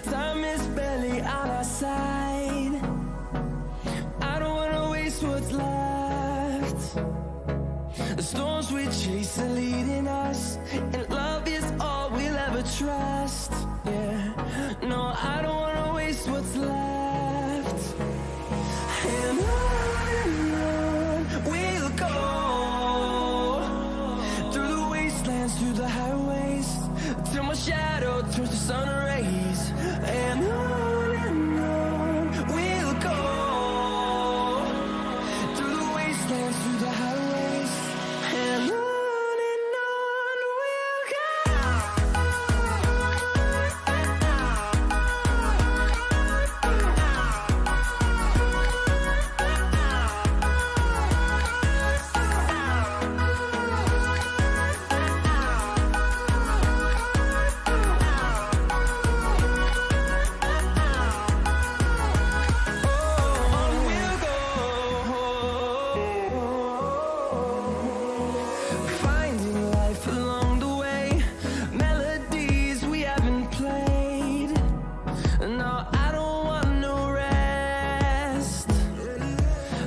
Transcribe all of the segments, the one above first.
Time is barely on our side. I don't wanna waste what's left. The storms we chase are leading us, and love is all we'll ever trust. Yeah, no, I don't wanna waste what's left. And on we'll go, through the wastelands, through the highways, till my shadow turns to sun rays. And on we'll go, through the wastelands, through the highways, and on we'll go. Finding life along the way, melodies we haven't played. No, I don't want no rest.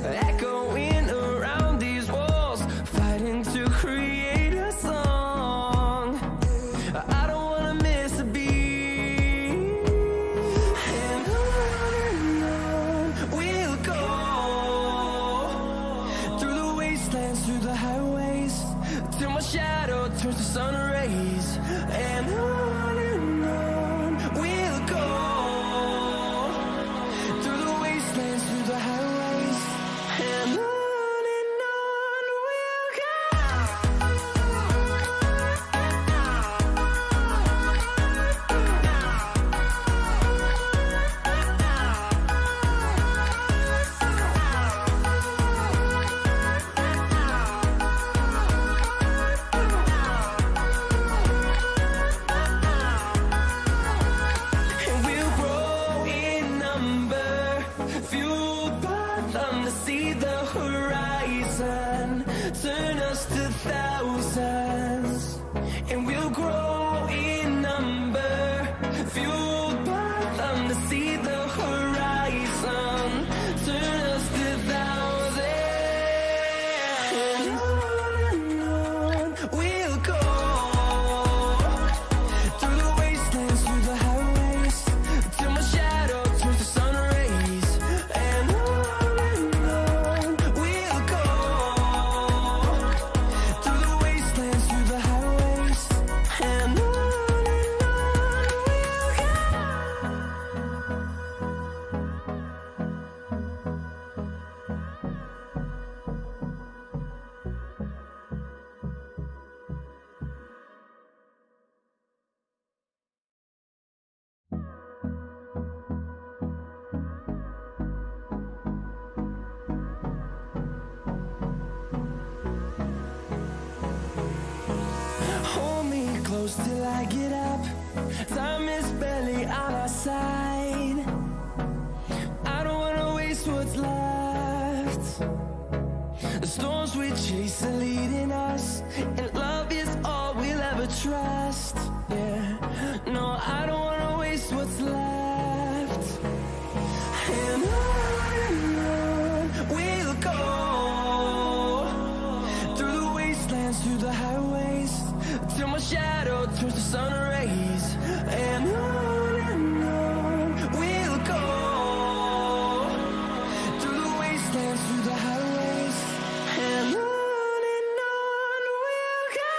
Echoing around these walls, fighting to create a song. I don't wanna miss a beat. And on we'll go, through the wastelands, through the highways, till my shadow turns to sun rays. And on we'll go, through the wastelands, through the highways, and on we'll go. And we'll grow in number, fueled by them to see the horizon, turn us to thousands. And we'll grow in number, fueled by them to see the horizon, turn us to thousands. And on we'll go, through the wastelands, through the highways, till my shadow turns to sun rays. And on we'll go, through the wastelands, through the highways, and on we'll go. Hold me close till I get up. Time is barely on our side. I don't wanna waste what's left. The storms we chase are leading us, and love is all we'll ever trust. Yeah, no, I don't wanna waste what's left. And on we'll go, through the wastelands, through the highways, till my shadow turns to sun rays. And on we'll go, through the wastelands, through the highways, and on we'll go.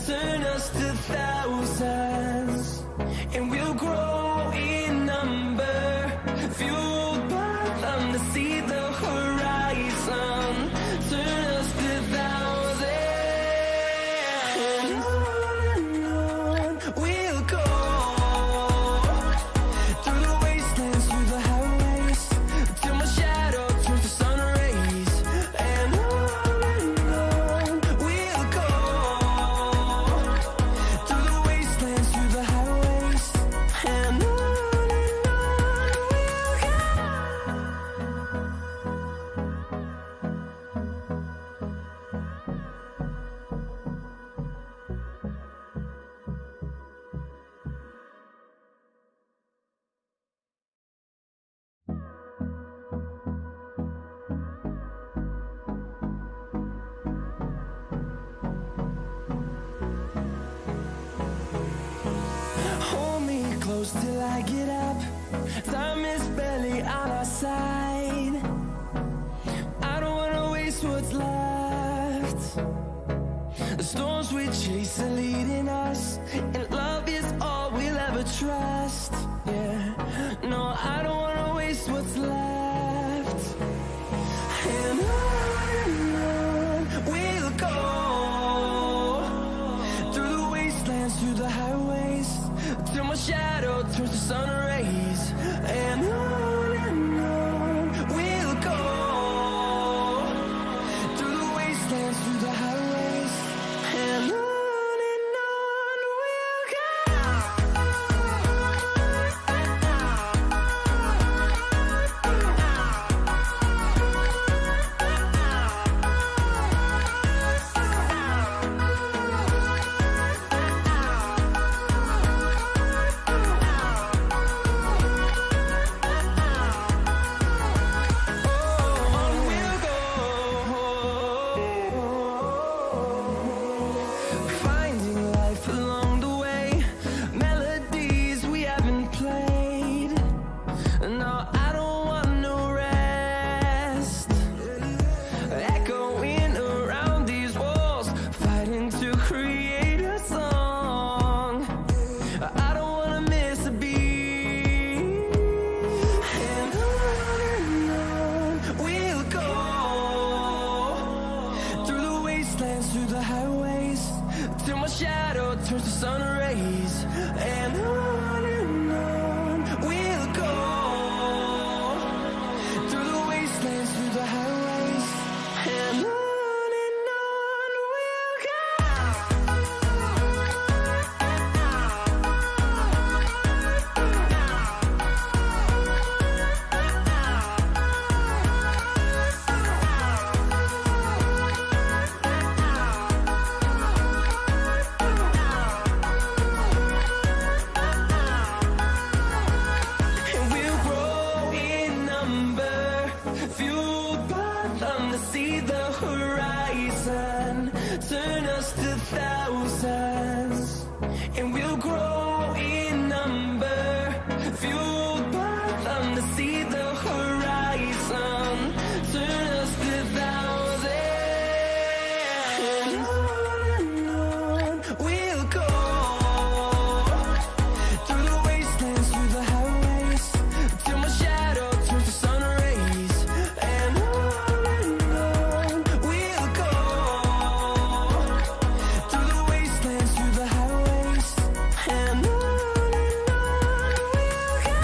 turn us to thousands, and we'll grow in number, fueled by them to see the horizon, turn us to thousands, and on we'll go, through the wastelands, through the highways, till my shadow turns to sun rays, and on we'll go, through the wastelands, through the highways, and on we'll go. Hold me close till I get up. Time is barely on our side. I don't wanna waste what's left. The storms we chase are leading us, and love is all we'll ever trust. Yeah, no, I don't wanna waste what's left. And on we'll go, through the wastelands, through the highways, till my shadow turns to sun rays, and on we'll go, through the wastelands, through the highways, and on we'll go. Finding life along the way, melodies we haven't played. No, I don't want no rest. Echoing around these walls, fighting to create a song. I don't wanna miss a beat. And on we'll go, through the wastelands, through the highways, till my shadow turns to sun rays, and on we'll go, through the wastelands, through the highways, and on we'll go. And we'll grow in number, fueled by them to see the horizon, turn us to thousands, and we'll grow in number, fueled by them to see the horizon, turn us to thousands, and on we'll go, through the wastelands, through the highways, till my shadow turns to sun rays, and on we'll go, through the wastelands, through the highways, and on we'll go.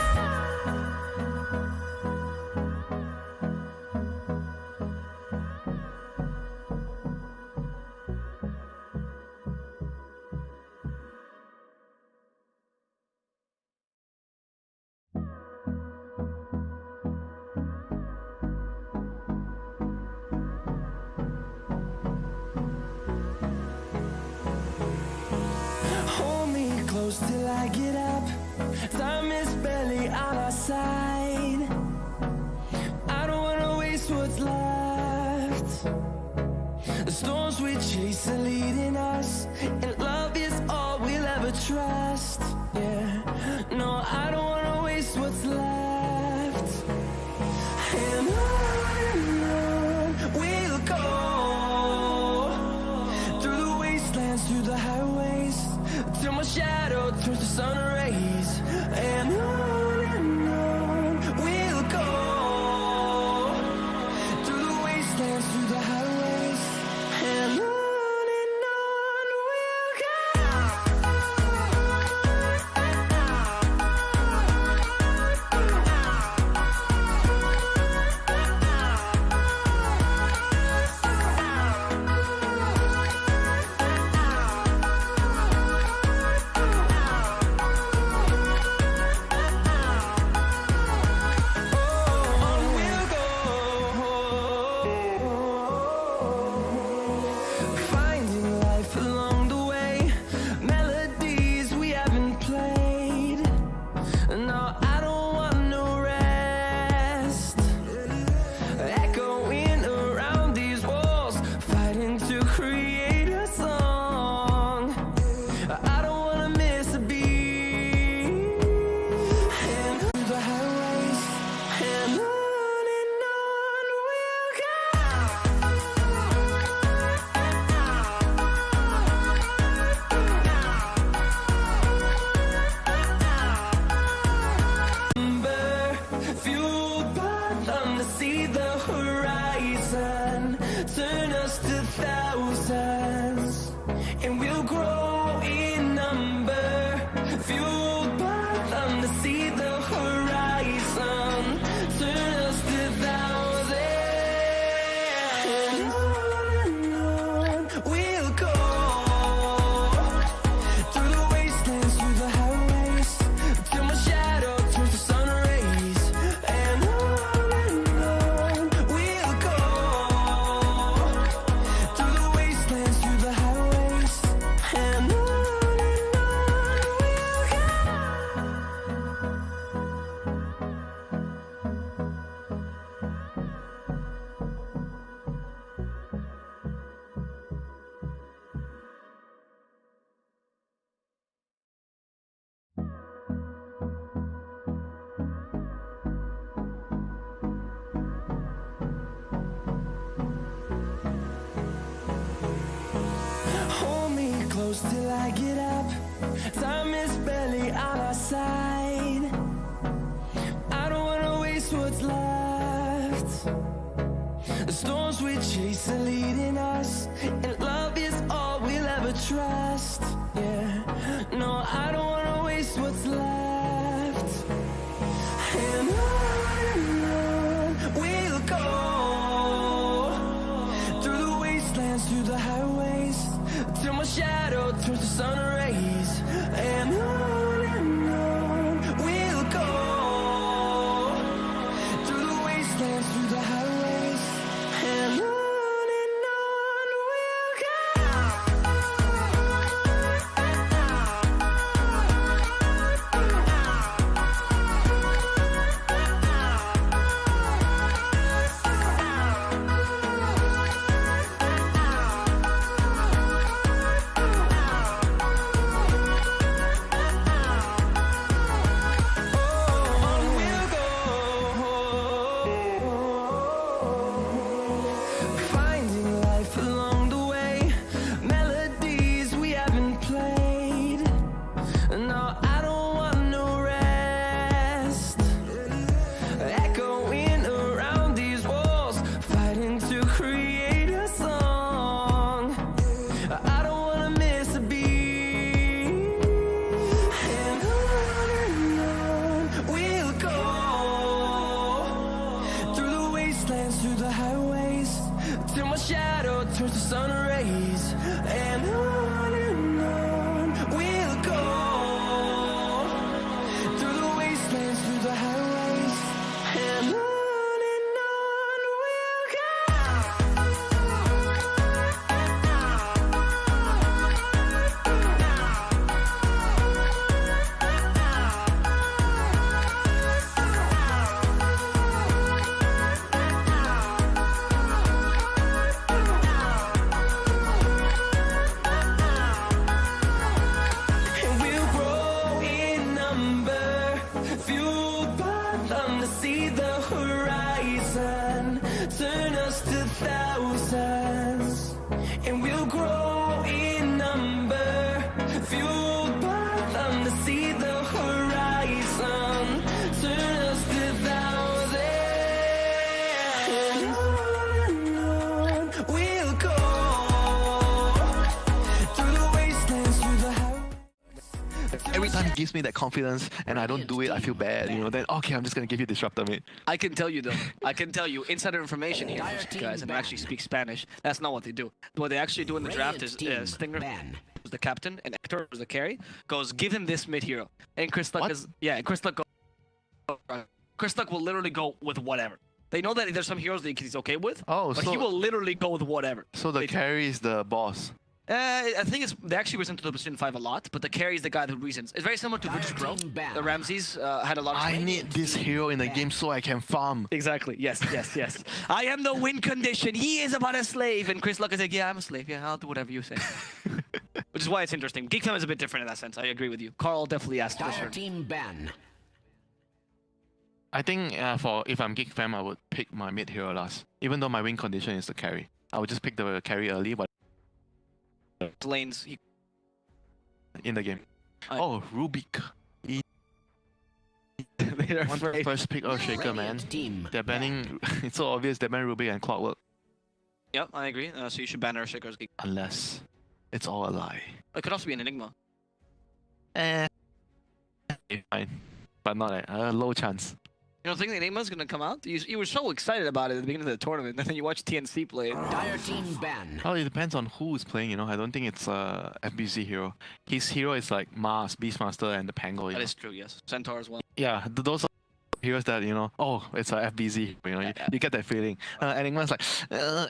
Hold me close till I get up. Time is barely on our side. I don't wanna waste what's left. The storms we chase are leading us, and love is all we'll ever trust. Yeah, no, I don't wanna waste what's left. And on we'll go, through the wastelands, through the highways, till my shadow turns to sun rays. And on we'll go, through the wastelands, through the highways, and on we'll go. Finding life along the way, melodies we haven't played. No, I don't want no rest. Echoing around these walls, fighting to create a song. I don't wanna miss a beat. And through the highways, and on we'll go. Fueled by them to see the horizon, turn us to thousands, and we'll grow in number. Fueled by them to see the horizon, turn us to thousands, and on we'll go, through the wastelands, through the highways, till my shadow turns to sun rays. And on we'll go, through the wastelands, through the highways, and on we'll go. Hold me close till I get up. Time is barely on our side. I don't wanna waste what's left. The storms we chase are leading us, and love is all we'll ever trust. Yeah, no, I don't wanna waste what's left. And on we'll go, through the wastelands, through the highways, till my shadow turns to sun rays. And on we'll go, through the wastelands, through the highways, and on we'll go. every time he gives me that confidence and I don't do it, I feel bad, you know, then okay, I'm just gonna give you Disruptor, mate. I can tell you though, insider information here, guys, and I actually speak Spanish. That's not what they do. What they actually do in the draft is Stinger was the captain and Hector was the carry, goes give him this mid hero. And Chris Luck Chris Luck will literally go with whatever. They know that there's some heroes that he's okay with, but he will literally go with whatever. So the carry is the boss. I think they actually resent to the position 5 a lot, but the carry is the guy who reasons. It's very similar to Virtus Pro. The Ramses had a lot of I need this hero in the game so I can farm. Exactly. Yes. I am the win condition. He is about a slave. And Chris Luck is like, yeah, I'm a slave. Yeah, I'll do whatever you say. Which is why it's interesting. GEEK Fam is a bit different in that sense. I agree with you. Carl definitely asked for sure. I think if I'm GEEK Fam, I would pick my mid hero last. Even though my win condition is the carry. I would just pick the carry early, but lanes in the game. Oh, Rubik. First pick Earthshaker, man. They're banning. It's so obvious they're banning Rubik and Clockwork. Yep, I agree. So you should ban Earthshaker's GEEK. Unless it's all a lie. It could also be an Enigma. Fine, but not a low chance. You don't think the Enigma's gonna come out? You were so excited about it at the beginning of the tournament, and then you watch TNC play it. Dire team ban. Well, it depends on who is playing, you know. I don't think it's FBZ hero. His hero is like Mars, Beastmaster, and the Pango. That is true, yes. Centaur as well. Yeah, those are heroes that, you know, oh, it's a FBZ, you know, you get that feeling. Enigma's like,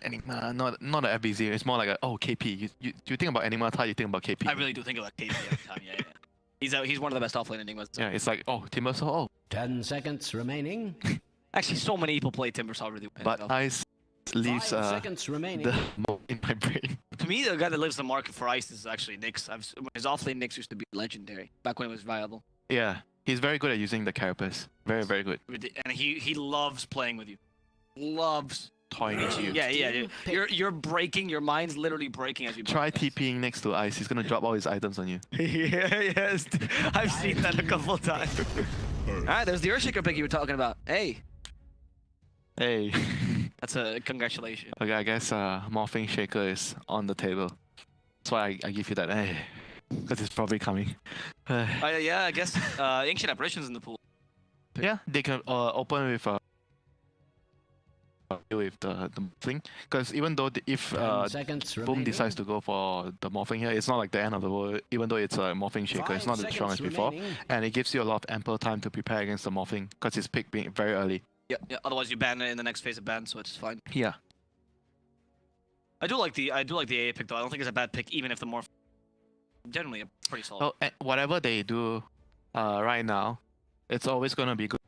Enigma, not a FBZ. It's more like a, oh, KP. You think about Enigma, how you think about KP. I really do think about KP every time, yeah. He's one of the best offlane Enigmas. Yeah, it's like, oh, Timbersaw, oh. 10 seconds remaining. Actually, so many people play Timbersaw really well. But Ice leaves the mark in my brain. To me, the guy that lives the market for Ice is actually Nyx. His offlane Nyx used to be legendary, back when it was viable. Yeah, he's very good at using the carapace. Very, very good. And he loves playing with you. Loves toying with you. Yeah. You're breaking, your mind's literally breaking as you try TPing next to Ice, he's gonna drop all his items on you. Yes. I've seen that a couple times. Alright, there's the Earthshaker pick you were talking about. Hey. That's a congratulations. Okay, I guess Morphing Shaker is on the table. That's why I give you that hey. Because it's probably coming. Yeah, I guess Ancient Apparitions in the pool. Yeah, they can open with the morphing, because even though if Boom decides to go for the morphing here, it's not like the end of the world. Even though it's a morphing shaker, it's not as strong as before, and it gives you a lot of ample time to prepare against the morphing because it's picked being very early. Yeah. Otherwise you ban it in the next phase of ban, so it's fine. Yeah. I do like the AA pick though. I don't think it's a bad pick, even if the morph generally a pretty solid. So whatever they do right now, it's always gonna be good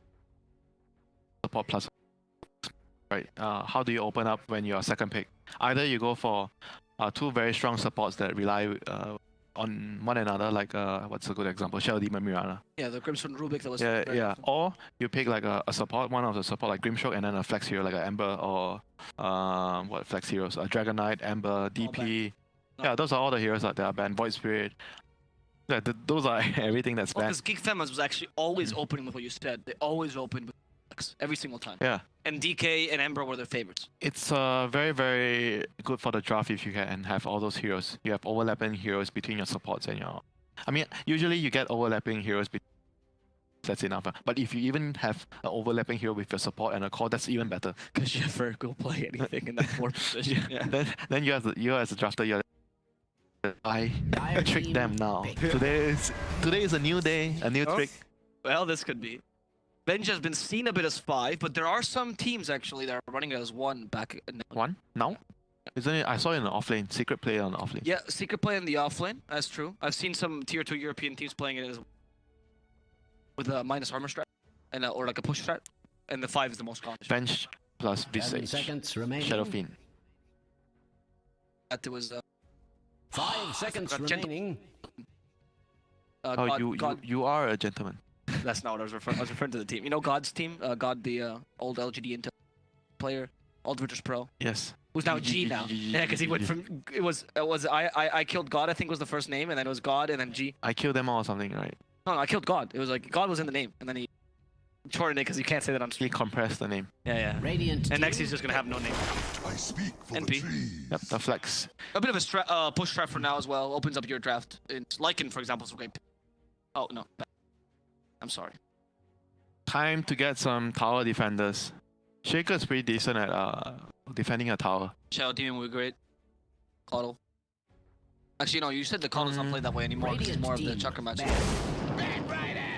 support plus. Right, how do you open up when you're second pick? Either you go for two very strong supports that rely on one another, like what's a good example? Shell Demon Mirana. Yeah, the Crimson Rubik that was. Yeah. Or you pick like a support, one of the support like Grimstroke, and then a flex hero like an Ember or what flex heroes? A Dragon Knight, Ember, DP. Yeah, those are all the heroes that are banned. Void Spirit. Yeah, those are everything that's banned. Because GEEK Fam was actually always opening with what you said. They always opened with every single time. Yeah. And DK and Ember were their favorites. It's very, very good for the draft if you can have all those heroes. You have overlapping heroes between your supports and your... I mean, usually you get overlapping heroes. That's enough. But if you even have an overlapping hero with your support and a core, that's even better. Because you never go play anything in that 4th position. Yeah. Then you as a drafter, you're I trick them now. Today is a new day, a new trick. Well, this could be. Benj has been seen a bit as 5, but there are some teams actually that are running it as 1 back. 1? Now? Isn't it? I saw it in the offlane. Secret play on the offlane. Yeah, secret play in the offlane. That's true. I've seen some tier 2 European teams playing it as with a minus armor strat and or like a push strat, and the 5 is the most common. Bench plus Visage. Shadow Fiend. That was 5 seconds remaining. You are a gentleman. That's not what I was referring. I was referring to the team. You know God's team? God, the old LGD Intel player, old Virtus Pro. Yes. Who's now G now? Yeah, because he went from I killed God. I think was the first name, and then it was God, and then G. I killed them all or something, right? No, I killed God. It was like God was in the name, and then he shortened it because you can't say that on stream. He compressed the name. Yeah. Radiant and next he's just gonna have no name. I speak for NP. Yep, the flex. A bit of a push strat for now as well. Opens up your draft. Lycan, for example, is a great pick. Oh no, I'm sorry. Time to get some tower defenders. Shaker's pretty decent at defending a tower. Shadow Demon would be great. Coddle. Actually, no, you said the Coddle's not played that way anymore because it's more of the Chakra match.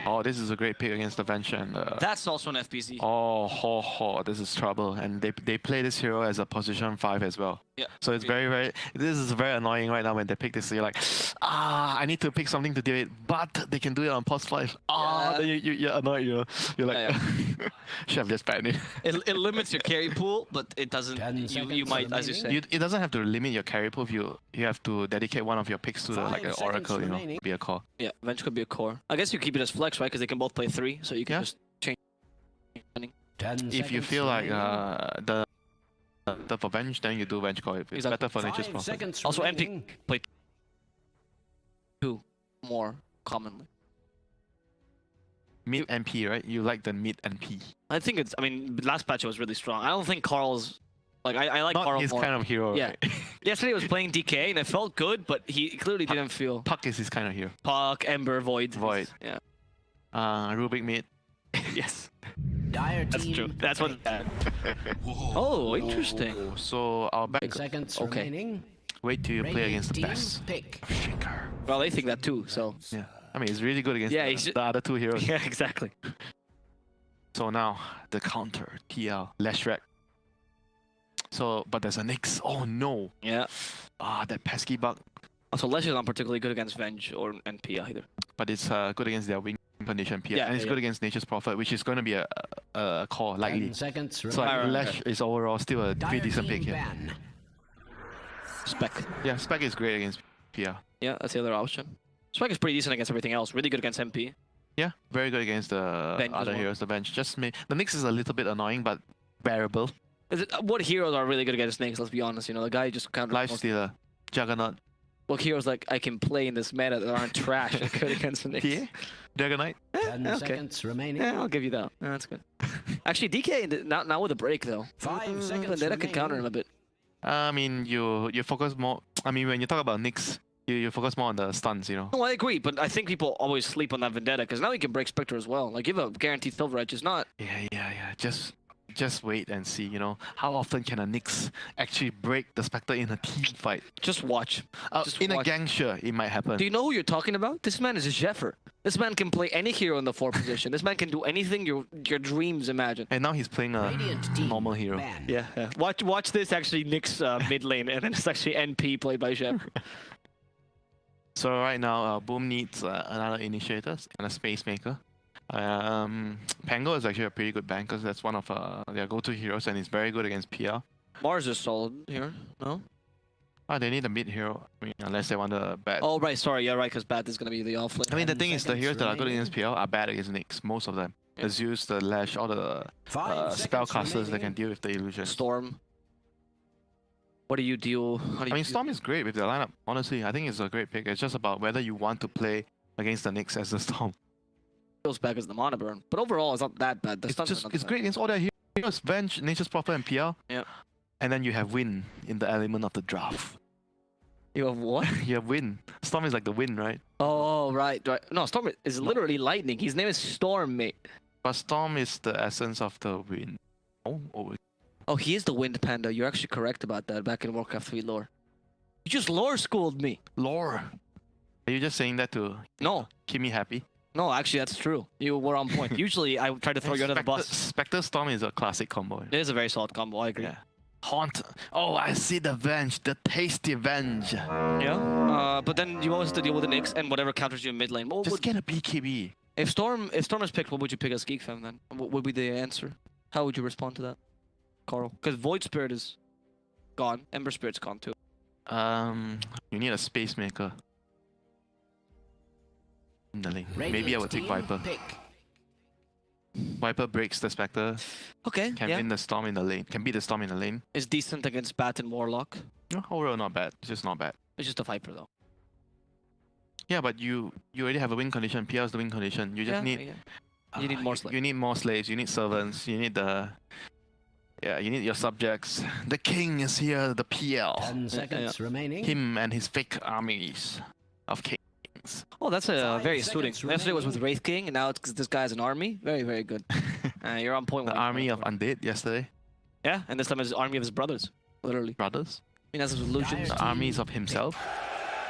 Oh, this is a great pick against the Venture and That's also an FBZ. Oh, this is trouble. And they play this hero as a position 5 as well. Yeah. So it's very, this is very annoying right now when they pick this. So you're like, I need to pick something to do it, but they can do it on pos 5. Then you're annoyed, You're like, should have just banned it. It limits your carry pool, but it doesn't, you might, as you said. It doesn't have to limit your carry pool if you have to dedicate one of your picks to like an Oracle, be a core. Yeah, Venge could be a core. I guess you keep it as flex, right? Because they can both play 3, so you can just change. If you feel like the for Venge, then you do Venge core. It's better for Nature's Prophet. Also, MP play 2 more commonly. Mid MP, right? You like the mid MP. I think it's, I mean, last patch was really strong. I don't think Carl's, like, I like Not Carl his more. kind of hero. Yeah. Right? Yesterday he was playing DK and it felt good, but he clearly didn't feel. Puck is his kind of hero. Puck, Ember, Void. Void. Yeah. Rubik mid. Yes. Dire That's team true. That's what. pick. Oh, interesting. So our back. 5 seconds Okay. remaining. Wait till you play Radiant against the team best. pick. Shaker. Well, they think that too, so. Yeah. I mean, it's really good against Yeah, he's the other 2 heroes. Yeah, exactly. So now the counter TL Leshrac. So, but there's a Nyx. Oh no. Yeah. That pesky bug. Also, Lesh is not particularly good against Venge or NP either. But it's good against their wing condition PR. Yeah, and it's good against Nature's Prophet, which is going to be a core likely. 10 seconds So remaining. Lesh is overall still a pretty Dire decent team pick here. ban. Spec. Yeah, Spec is great against PR. Yeah, that's the other option. Spec is pretty decent against everything else. Really good against MP. Yeah, very good against the Bench as other well. heroes. The bench just the Nyx is a little bit annoying, but bearable. What heroes are really good against snakes? Let's be honest. The guy just counter. Lifestealer, Juggernaut, What heroes like I can play in this meta that aren't trash and good against snakes? PA, Dragonite. 10 okay. seconds remaining. Yeah, I'll give you that. Yeah, that's good. Actually, DK now with a break though. 5 seconds Vendetta can counter him remaining. a bit. I mean, you focus more. I mean, when you talk about Nyx, you focus more on the stuns. No, I agree, but I think people always sleep on that Vendetta because now he can break Spectre as well. Like, give a guaranteed Silver Edge. It's not. Yeah. Just wait and see. How often can a Nyx actually break the Spectre in a team fight? Just watch. Just In watch. a gang, sure, it might happen. Do you know who you're talking about? This man is a Jeffer. This man can play any hero in the 4 position. This man can do anything your dreams imagine. And now he's playing a Radiant team normal hero. ban. Yeah. Watch this actually Nyx mid lane, and then it's actually NP played by Jeffer. So right now, Boom needs another initiator and a space maker. Pango is actually a pretty good bank because that's one of their go-to heroes and he's very good against PR. Mars is solid here. No. They need a mid hero. I mean, unless they want a bad. Oh right, sorry, you're right, because Bat is gonna be the off lane. I mean, the 10 thing is, the seconds heroes that are good remaining. against PL are bad against Nyx. Most of them. Yeah. The Zeus, the Lash, all the 5 spellcasters seconds that can remaining. deal with the illusion. Storm. What do you deal? How do you I mean, Storm is great with the lineup. Honestly, I think it's a great pick. It's just about whether you want to play against the Nyx as the Storm. feels back as the mana burn, but overall it's not that bad. The stuns are not It's bad. great against all their heroes. Venge, Nature's Prophet, and PL. Yeah. And then you have Wind in the element of the draft. You have what? You have Wind. Storm is like the wind, right? Oh right. No, Storm is literally lightning. His name is Storm, mate. But Storm is the essence of the wind. Oh, he is the Wind Panda. You're actually correct about that. Back in Warcraft 3 lore. You just lore schooled me. Lore. Are you just saying that to No. keep me happy? No, actually that's true. You were on point. Usually I try to throw you under the bus. Spectre Storm is a classic combo. It is a very solid combo. I agree. Yeah. Haunt. Oh, I see the Venge. The tasty Venge. Yeah. But then you always have to deal with the Nyx and whatever counters you in mid lane. What Just would, get a BKB. if Storm is picked, what would you pick as Geek Fam then? What would be the answer? How would you respond to that, Carl? Because Void Spirit is gone. Ember Spirit's gone too. You need a space maker. In the lane. Maybe I Radiant would take team Viper. pick. Viper breaks the Spectre. Okay. Can yeah. win the Storm in the lane. Can beat the Storm in the lane. It's decent against Bat and Warlock. No, overall not bad. It's just not bad. It's just a Viper though. Yeah, but you already have a win condition. PR is the win condition. You just need. You need more slaves. You need more slaves. You need servants. You need you need your subjects. The king is here. The PL. 10 seconds remaining. Him and his fake armies of kings. Oh, that's a very suiting. Yesterday was with Wraith King, and now it's, this guy has an army. Very, very good. You're on point. The army of undead yesterday. Yeah, and this time it's the army of his brothers, literally. Brothers? I mean, that's his illusions. The armies of himself?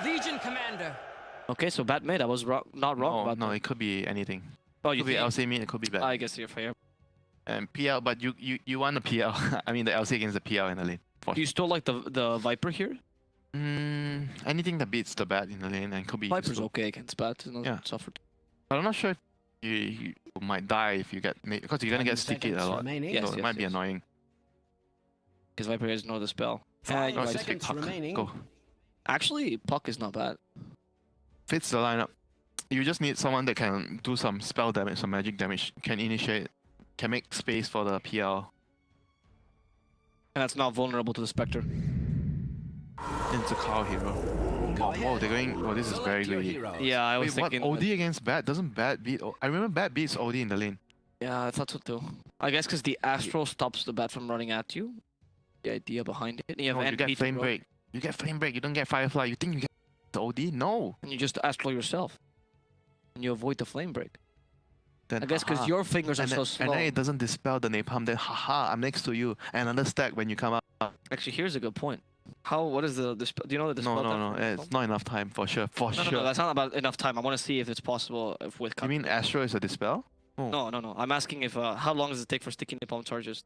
Legion Commander. Okay, so bad mid. I was not wrong about no, that. it could be anything. Oh, It you could be think? LC mid, it could be bad. I guess you're fair. And PL, but you want the PL. I mean the LC against the PL in the lane. For Do you still like the Viper here? anything that beats the bat in the lane and could be Viper's useful. okay against bad. You know, Yeah. suffered. But I'm not sure if you might die if you get because you're gonna 10 get sticky a seconds lot. remaining. Yes, So it might be yes. annoying. Because Viper doesn't know the spell. 5 you're right. just pick seconds Puck. remaining. Go. Actually, Puck is not bad. Fits the lineup. You just need someone that can do some spell damage, some magic damage, can initiate, can make space for the PL. And that's not vulnerable to the Spectre. It's a cow hero. Oh, they're going. Oh, this is very Select your greedy. heroes. Yeah, I was Wait, what? thinking. OD against Bat? Doesn't Bat beat? I remember Bat beats OD in the lane. Yeah, I thought so too. I guess because the Astral stops the bat from running at you. The idea behind it. And you have No, you NP get to Flame roll, Break. You get Flame Break. You don't get Firefly. You think you get the OD? No. and you just Astral yourself. And you avoid the Flame Break. Then I guess because haha. your fingers are and so then, slow. and then it doesn't dispel the napalm. Then haha, I'm next to you. And another stack when you come out. Actually, here's a good point. What is the dispel? Do you know the dispel? No, time no, for no. dispel? It's not enough time for sure. For No, sure. no, that's not about enough time. I want to see if it's possible if with. You mean Astro is a dispel? No, no, no. I'm asking if how long does it take for sticky napalm charges?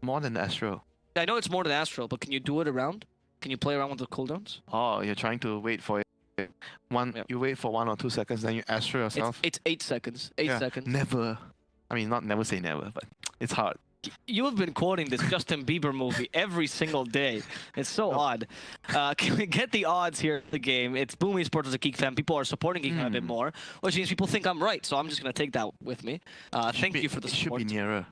More than Astro. I know it's more than Astral, but can you do it around? Can you play around with the cooldowns? Oh, you're trying to wait for it. Yep. You wait for 1 or 2 seconds, then you Astro yourself. It's 8 seconds. 8 Yeah, seconds. Never. I mean, not never say never, but it's hard. You have been quoting this Justin Bieber movie every single day. It's so odd. Can we get the odds here in the game? It's Boom Esports as a GEEK fan. People are supporting GEEK a bit more, which means people think I'm right. So I'm just going to take that with me. Thank you for the It support. should be nearer.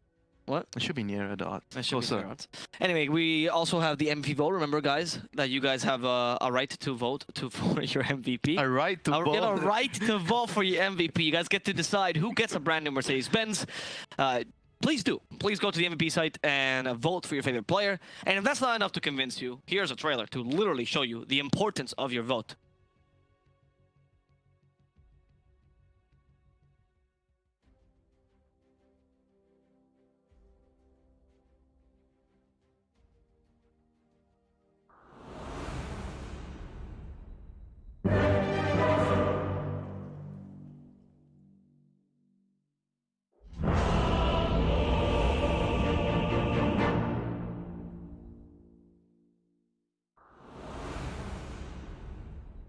What? It should be nearer the odds. That should be Closer. fair odds. Anyway, we also have the MVP vote. Remember, guys, that you guys have a right to vote for your MVP. A right to You have a vote. right to vote for your MVP. You guys get to decide who gets a brand new Mercedes-Benz. Please do. Please go to the MVP site and vote for your favorite player. And if that's not enough to convince you, here's a trailer to literally show you the importance of your vote.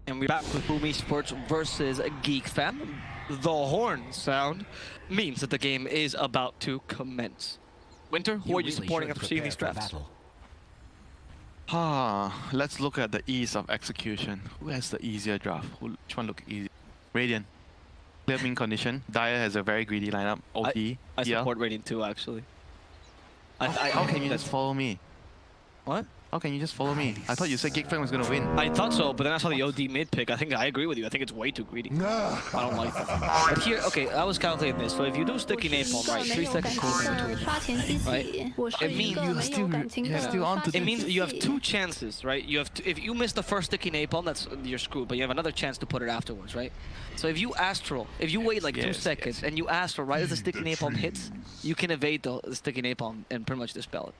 And we're back with Boom Esports versus GEEK Fan. The horn sound means that the game is about to commence. Winter, who are you supporting after seeing these drafts? Let's look at the ease of execution. Who has the easier draft? Which one look easy? Radiant. Clear min condition. Dire has a very greedy lineup. OD. I yeah. support Radiant too, actually. How can you just follow me? What? How can you just follow me? I thought you said GEEK Fan was gonna win. I thought so, but then I saw the OD mid pick. I think I agree with you. I think it's way too greedy. I don't like that. But here, okay, I was calculating this. So if you do sticky napalm, right, 3 second cooldown between. Right? It means you're still on to It means you have 2 chances, right? You have if you miss the first sticky napalm, that's you're screwed. But you have another chance to put it afterwards, right? So if you Astral, if you wait like 2 seconds and you Astral right as the sticky napalm hits, you can evade the sticky napalm and pretty much dispel it.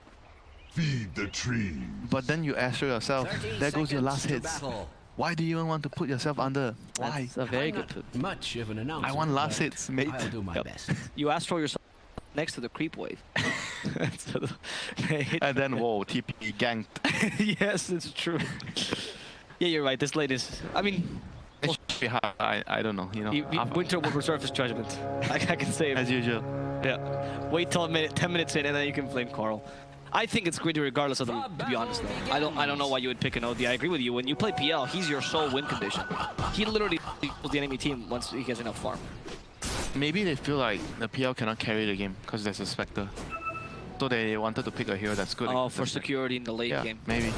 Feed the tree. But then you Astro yourself. 13 There goes your seconds last to hits. battle. Why do you even want to put yourself under? Why? That's a very good pick. Much of an announcement. I want last but hits, mate. I'll do my Yep. best. You Astral yourself next to the creep wave. So they hit- And then whoa, TP ganked. yes, it's true. Yeah, you're right. This lane is. I mean, It should be hard. I don't know. You know. Winter will reserve his judgment. I can say it. As usual. Yeah. Wait till 10 minutes in, and then you can flame Carl. I think it's greedy regardless of the. To be honest, though, I don't know why you would pick an OD. I agree with you. When you play PL, he's your sole win condition. He literally equals the enemy team once he gets enough farm. Maybe they feel like the PL cannot carry the game because there's a Spectre. So they wanted to pick a hero that's good. Oh, against for them. security in the late Yeah, game. maybe.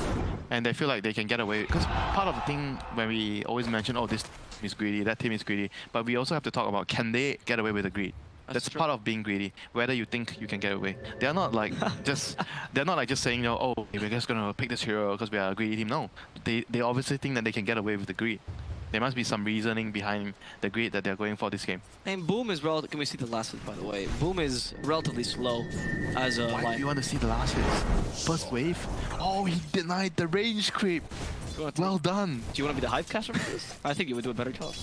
And they feel like they can get away. Because part of the thing when we always mention, oh, this team is greedy, that team is greedy. But we also have to talk about, can they get away with the greed? That's true. part of being greedy. Whether you think you can get away. They're not like they're not like just saying, you know, oh, we're just gonna pick this hero because we are a greedy team. No, they obviously think that they can get away with the greed. There must be some reasoning behind the grid that they're going for this game. And Boom is relative. Can we see the last hit, by the way? Boom is relatively slow as a Why line. do you want to see the last hits? First wave? Oh, he denied the range creep. Well done. Do you want to be the hype caster for this? I think you would do a better job.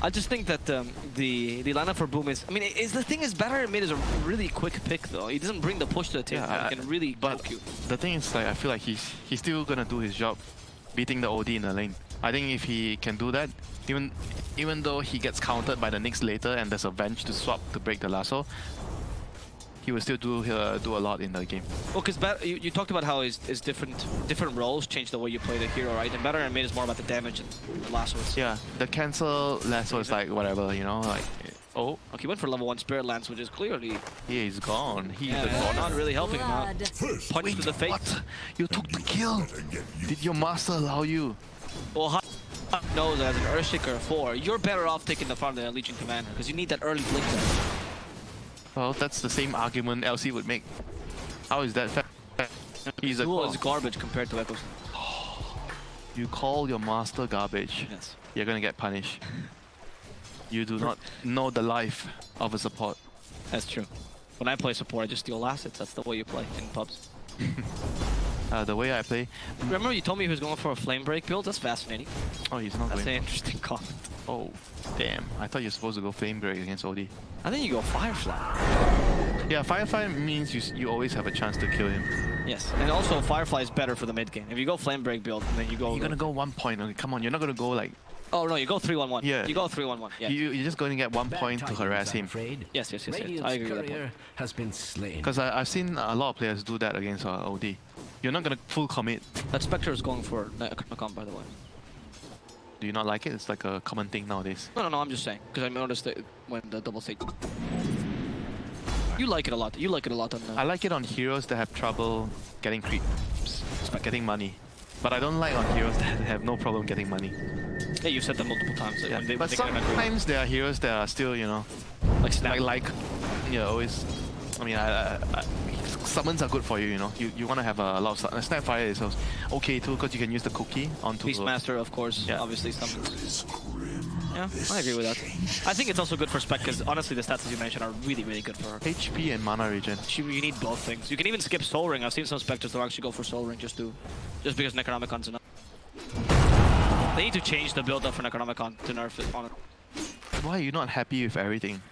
I just think that the lineup for Boom is... I mean, the thing is, Batter mid is a really quick pick, though. He doesn't bring the push to the table. He can really but you. the thing is, like, I feel like he's still gonna do his job, beating the OD in the lane. I think if he can do that, even though he gets countered by the Nyx later and there's a bench to swap to break the lasso, he will still do a lot in the game. Well, because you talked about how his different roles change the way you play the hero, right? And Batter and mid is more about the damage and the lasso. Yeah, the cancel lasso is like whatever, you know, like... Oh, Okay, he went for level 1 Spirit Lance, which is clearly he's gone. He's not really helping him out. Punch to the face. What? You took the kill! Did your master allow you? Well, how knows that as an Earthshaker 4, you're better off taking the farm than a Legion Commander, because you need that early blink there. Well, that's the same argument LC would make. How is that fair? He's a Duel is garbage compared to Echoes. You call your master garbage, Yes. you're gonna get punished. You do not know the life of a support. That's true. When I play support, I just steal assets. That's the way you play in pubs. The way I play... Remember you told me he was going for a Flame Break build? That's fascinating. Oh, he's not That's an going... interesting comment. Oh, damn. I thought you're supposed to go Flame Break against OD. I think you go Firefly. Yeah, Firefly means you always have a chance to kill him. Yes, and also Firefly is better for the mid game. If you go Flame Break build, and then you go... You're gonna go 1 point. Okay, come on, you're not gonna go like... Oh no, you go 3-1-1. Yeah. You go 3-1-1. Yeah. You're just going to get 1 point to harass him. Yes. I agree with that point. has been slain. Because I've seen a lot of players do that against OD. You're not gonna full commit. That Spectre is going for Necron, by the way. Do you not like it? It's like a common thing nowadays. No, I'm just saying. Because I noticed it when the double stage... You like it a lot. You like it a lot on the... I like it on heroes that have trouble getting creeps, getting money. But I don't like on heroes that have no problem getting money. Yeah, you've said that multiple times. Yeah. When But they get an upgrade. sometimes there are heroes that are still, you know, Like Snap. yeah, always. I mean, summons are good for you, you know. You want to have a lot of Snapfire is also okay too, because you can use the cookie onto Beastmaster, of course, Yeah. obviously summons. Yeah, I agree with that. I think it's also good for Spec, because honestly the stats as you mentioned are really, really good for her. HP and mana regen. You need both things. You can even skip Soul Ring. I've seen some Spectres that actually go for Soul Ring just because Necronomicon's enough. They need to change the build up for Necronomicon to nerf it on it. Why are you not happy with everything?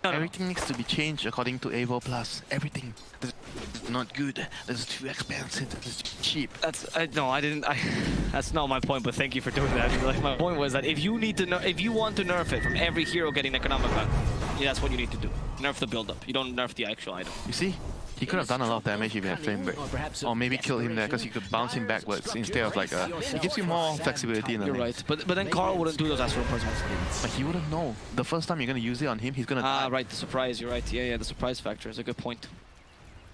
No. Everything needs to be changed according to Evo Plus. Everything. This is not good. This is too expensive. This is too cheap. That's that's not my point, but thank you for doing that. Like, my point was that if you want to nerf it from every hero getting Necronomicon, yeah, that's what you need to do. Nerf the build up. You don't nerf the actual item. You see? He could have done a lot of damage if he had Flame Break. Or maybe killed him there because you could bounce him backwards instead of like it gives you more flexibility in the You're lane. right. But then Carl wouldn't do those Astral Impulses. But he wouldn't know. The first time you're gonna use it on him, he's gonna die. Right, the surprise, you're right. Yeah, the surprise factor is a good point.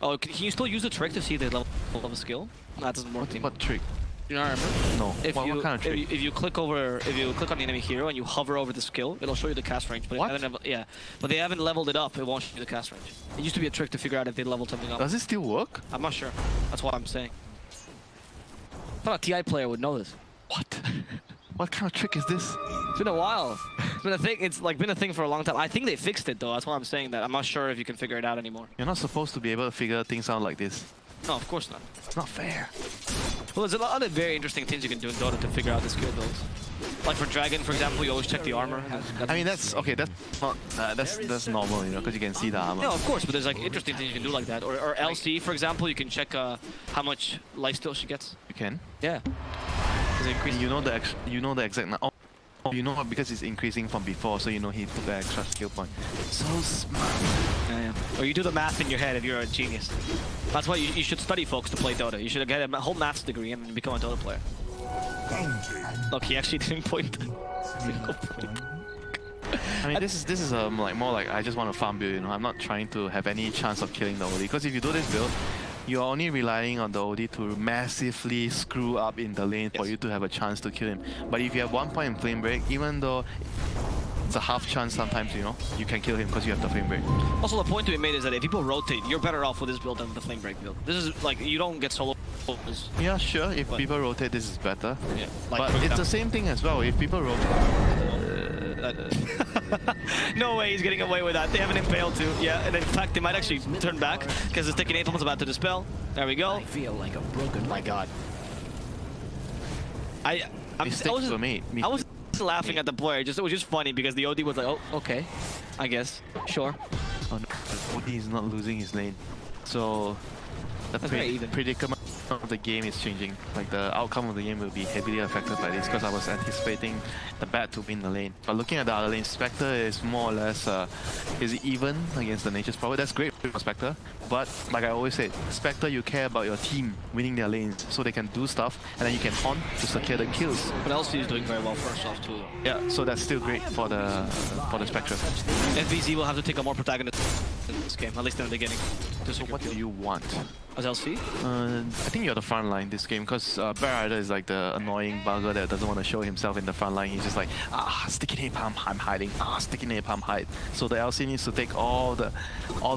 Oh, can you still use the trick to see the level of a skill? That doesn't work. What trick? You know, remember? No. What kind of trick? If you click on the enemy hero and you hover over the skill, it'll show you the cast range. But What? but they haven't leveled it up. It won't show you the cast range. It used to be a trick to figure out if they leveled something up. Does it still work? I'm not sure. That's what I'm saying. I thought a TI player would know this. What? What kind of trick is this? It's been a while. It's been a thing. It's like been a thing for a long time. I think they fixed it though. That's why I'm saying that. I'm not sure if you can figure it out anymore. You're not supposed to be able to figure things out like this. No, of course not. It's not fair. Well, there's a lot of very interesting things you can do in Dota to figure out the skill builds. Like for Dragon, for example, you always check the armor. I mean, that's okay. That's not that's normal, you know, because you can see the armor. No, of course, but there's like interesting things you can do like that. Or LC, for example, you can check how much lifesteal she gets. You can. Yeah. You know the exact. Oh, you know because it's increasing from before, so you know he took the extra skill point. So smart. Yeah. Or you do the math in your head if you're a genius. That's why you should study, folks, to play Dota. You should get a whole maths degree and become a Dota player. Look, he actually didn't point. I mean, this is like more like I just want to farm build, you know. I'm not trying to have any chance of killing the OD, because if you do this build, you're only relying on the OD to massively screw up in the lane for you to have a chance to kill him. But if you have 1 point in Flame Break, even though it's a half chance sometimes, you know, you can kill him because you have the flame break. Also, the point to be made is that if people rotate, you're better off with this build than with the flame break build. This is like, you don't get solo. Yeah, sure, if people rotate, this is better. Yeah, like, but it's the same thing as well, if people rotate. No way he's getting away with that. They have an impale too. Yeah, and in fact, they might actually turn back because the sticky napalm is about to dispel. There we go. I feel like a broken. My God. I was laughing at the player. It was just funny because the OD was like, oh, okay, I guess, sure. Oh no, OD is not losing his lane. So the predicament of the game is changing. Like the outcome of the game will be heavily affected by this because I was anticipating the bat to win the lane. But looking at the other lane, Spectre is more or less is even against the Nature's Power. That's great for Spectre. But like I always say, Spectre, you care about your team winning their lanes so they can do stuff and then you can haunt to secure the kills. But LC is doing very well first off too. Yeah, so that's still great for the Spectre. FBZ will have to take a more protagonist in this game, at least in the beginning. So what do you want? As LC? I think you're the front line this game because Bear Rider is like the annoying bugger that doesn't want to show himself in the front line. He's just like, sticky napalm, I'm hiding. Sticky napalm, hide. So the LC needs to take all the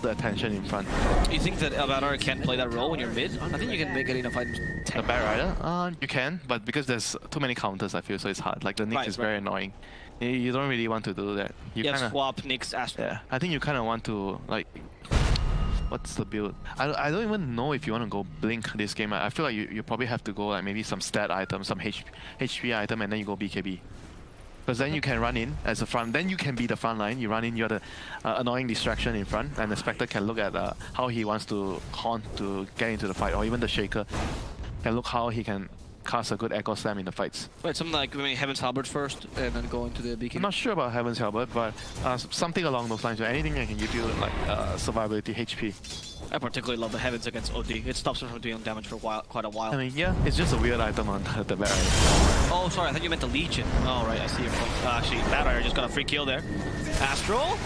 attention in front. You think that Avatar can't play that role when you're mid? I think you can make it in a fight. The Bear Rider? You can, but because there's too many counters, I feel, so it's hard. Like the Nyx is very annoying. You don't really want to do that. You kinda, swap Nyx, Astro. Yeah, I think you kind of want to like. What's the build? I don't even know if you want to go Blink this game. I feel like you probably have to go like maybe some stat item, some HP item, and then you go BKB. Because then you can run in as a front. Then you can be the front line. You run in, you're the annoying distraction in front, and the Spectre can look at how he wants to haunt to get into the fight, or even the Shaker can look how he can cast a good Echo Slam in the fights. Wait, something like maybe Heaven's Halberd first, and then go into the BKB? I'm not sure about Heaven's Halberd, but something along those lines. Anything that can give you like survivability, HP. I particularly love the Heavens against OD. It stops him from doing damage for quite a while. I mean, yeah, it's just a weird item on the Bat Rider. Oh, sorry, I thought you meant the Legion. Oh, right, I see your point. Actually, Bat Rider just got a free kill there. Astral?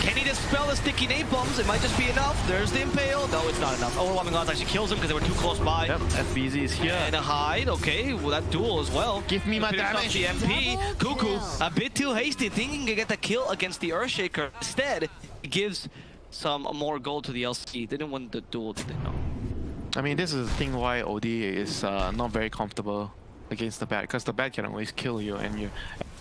Can he dispel the sticky napalms? It might just be enough. There's the Impale. No, it's not enough. Overwhelming Odds actually kills him because they were too close by. Yep, FBZ is here. And a hide. Okay, well, that duel as well. Give me my damage. The MP. Cuckoo, a bit too hasty, thinking to get the kill against the Earthshaker. Instead, he gives some more gold to the LC. They didn't win the duel, did they? No. I mean, this is the thing why OD is not very comfortable against the bat, because the bat can always kill you, and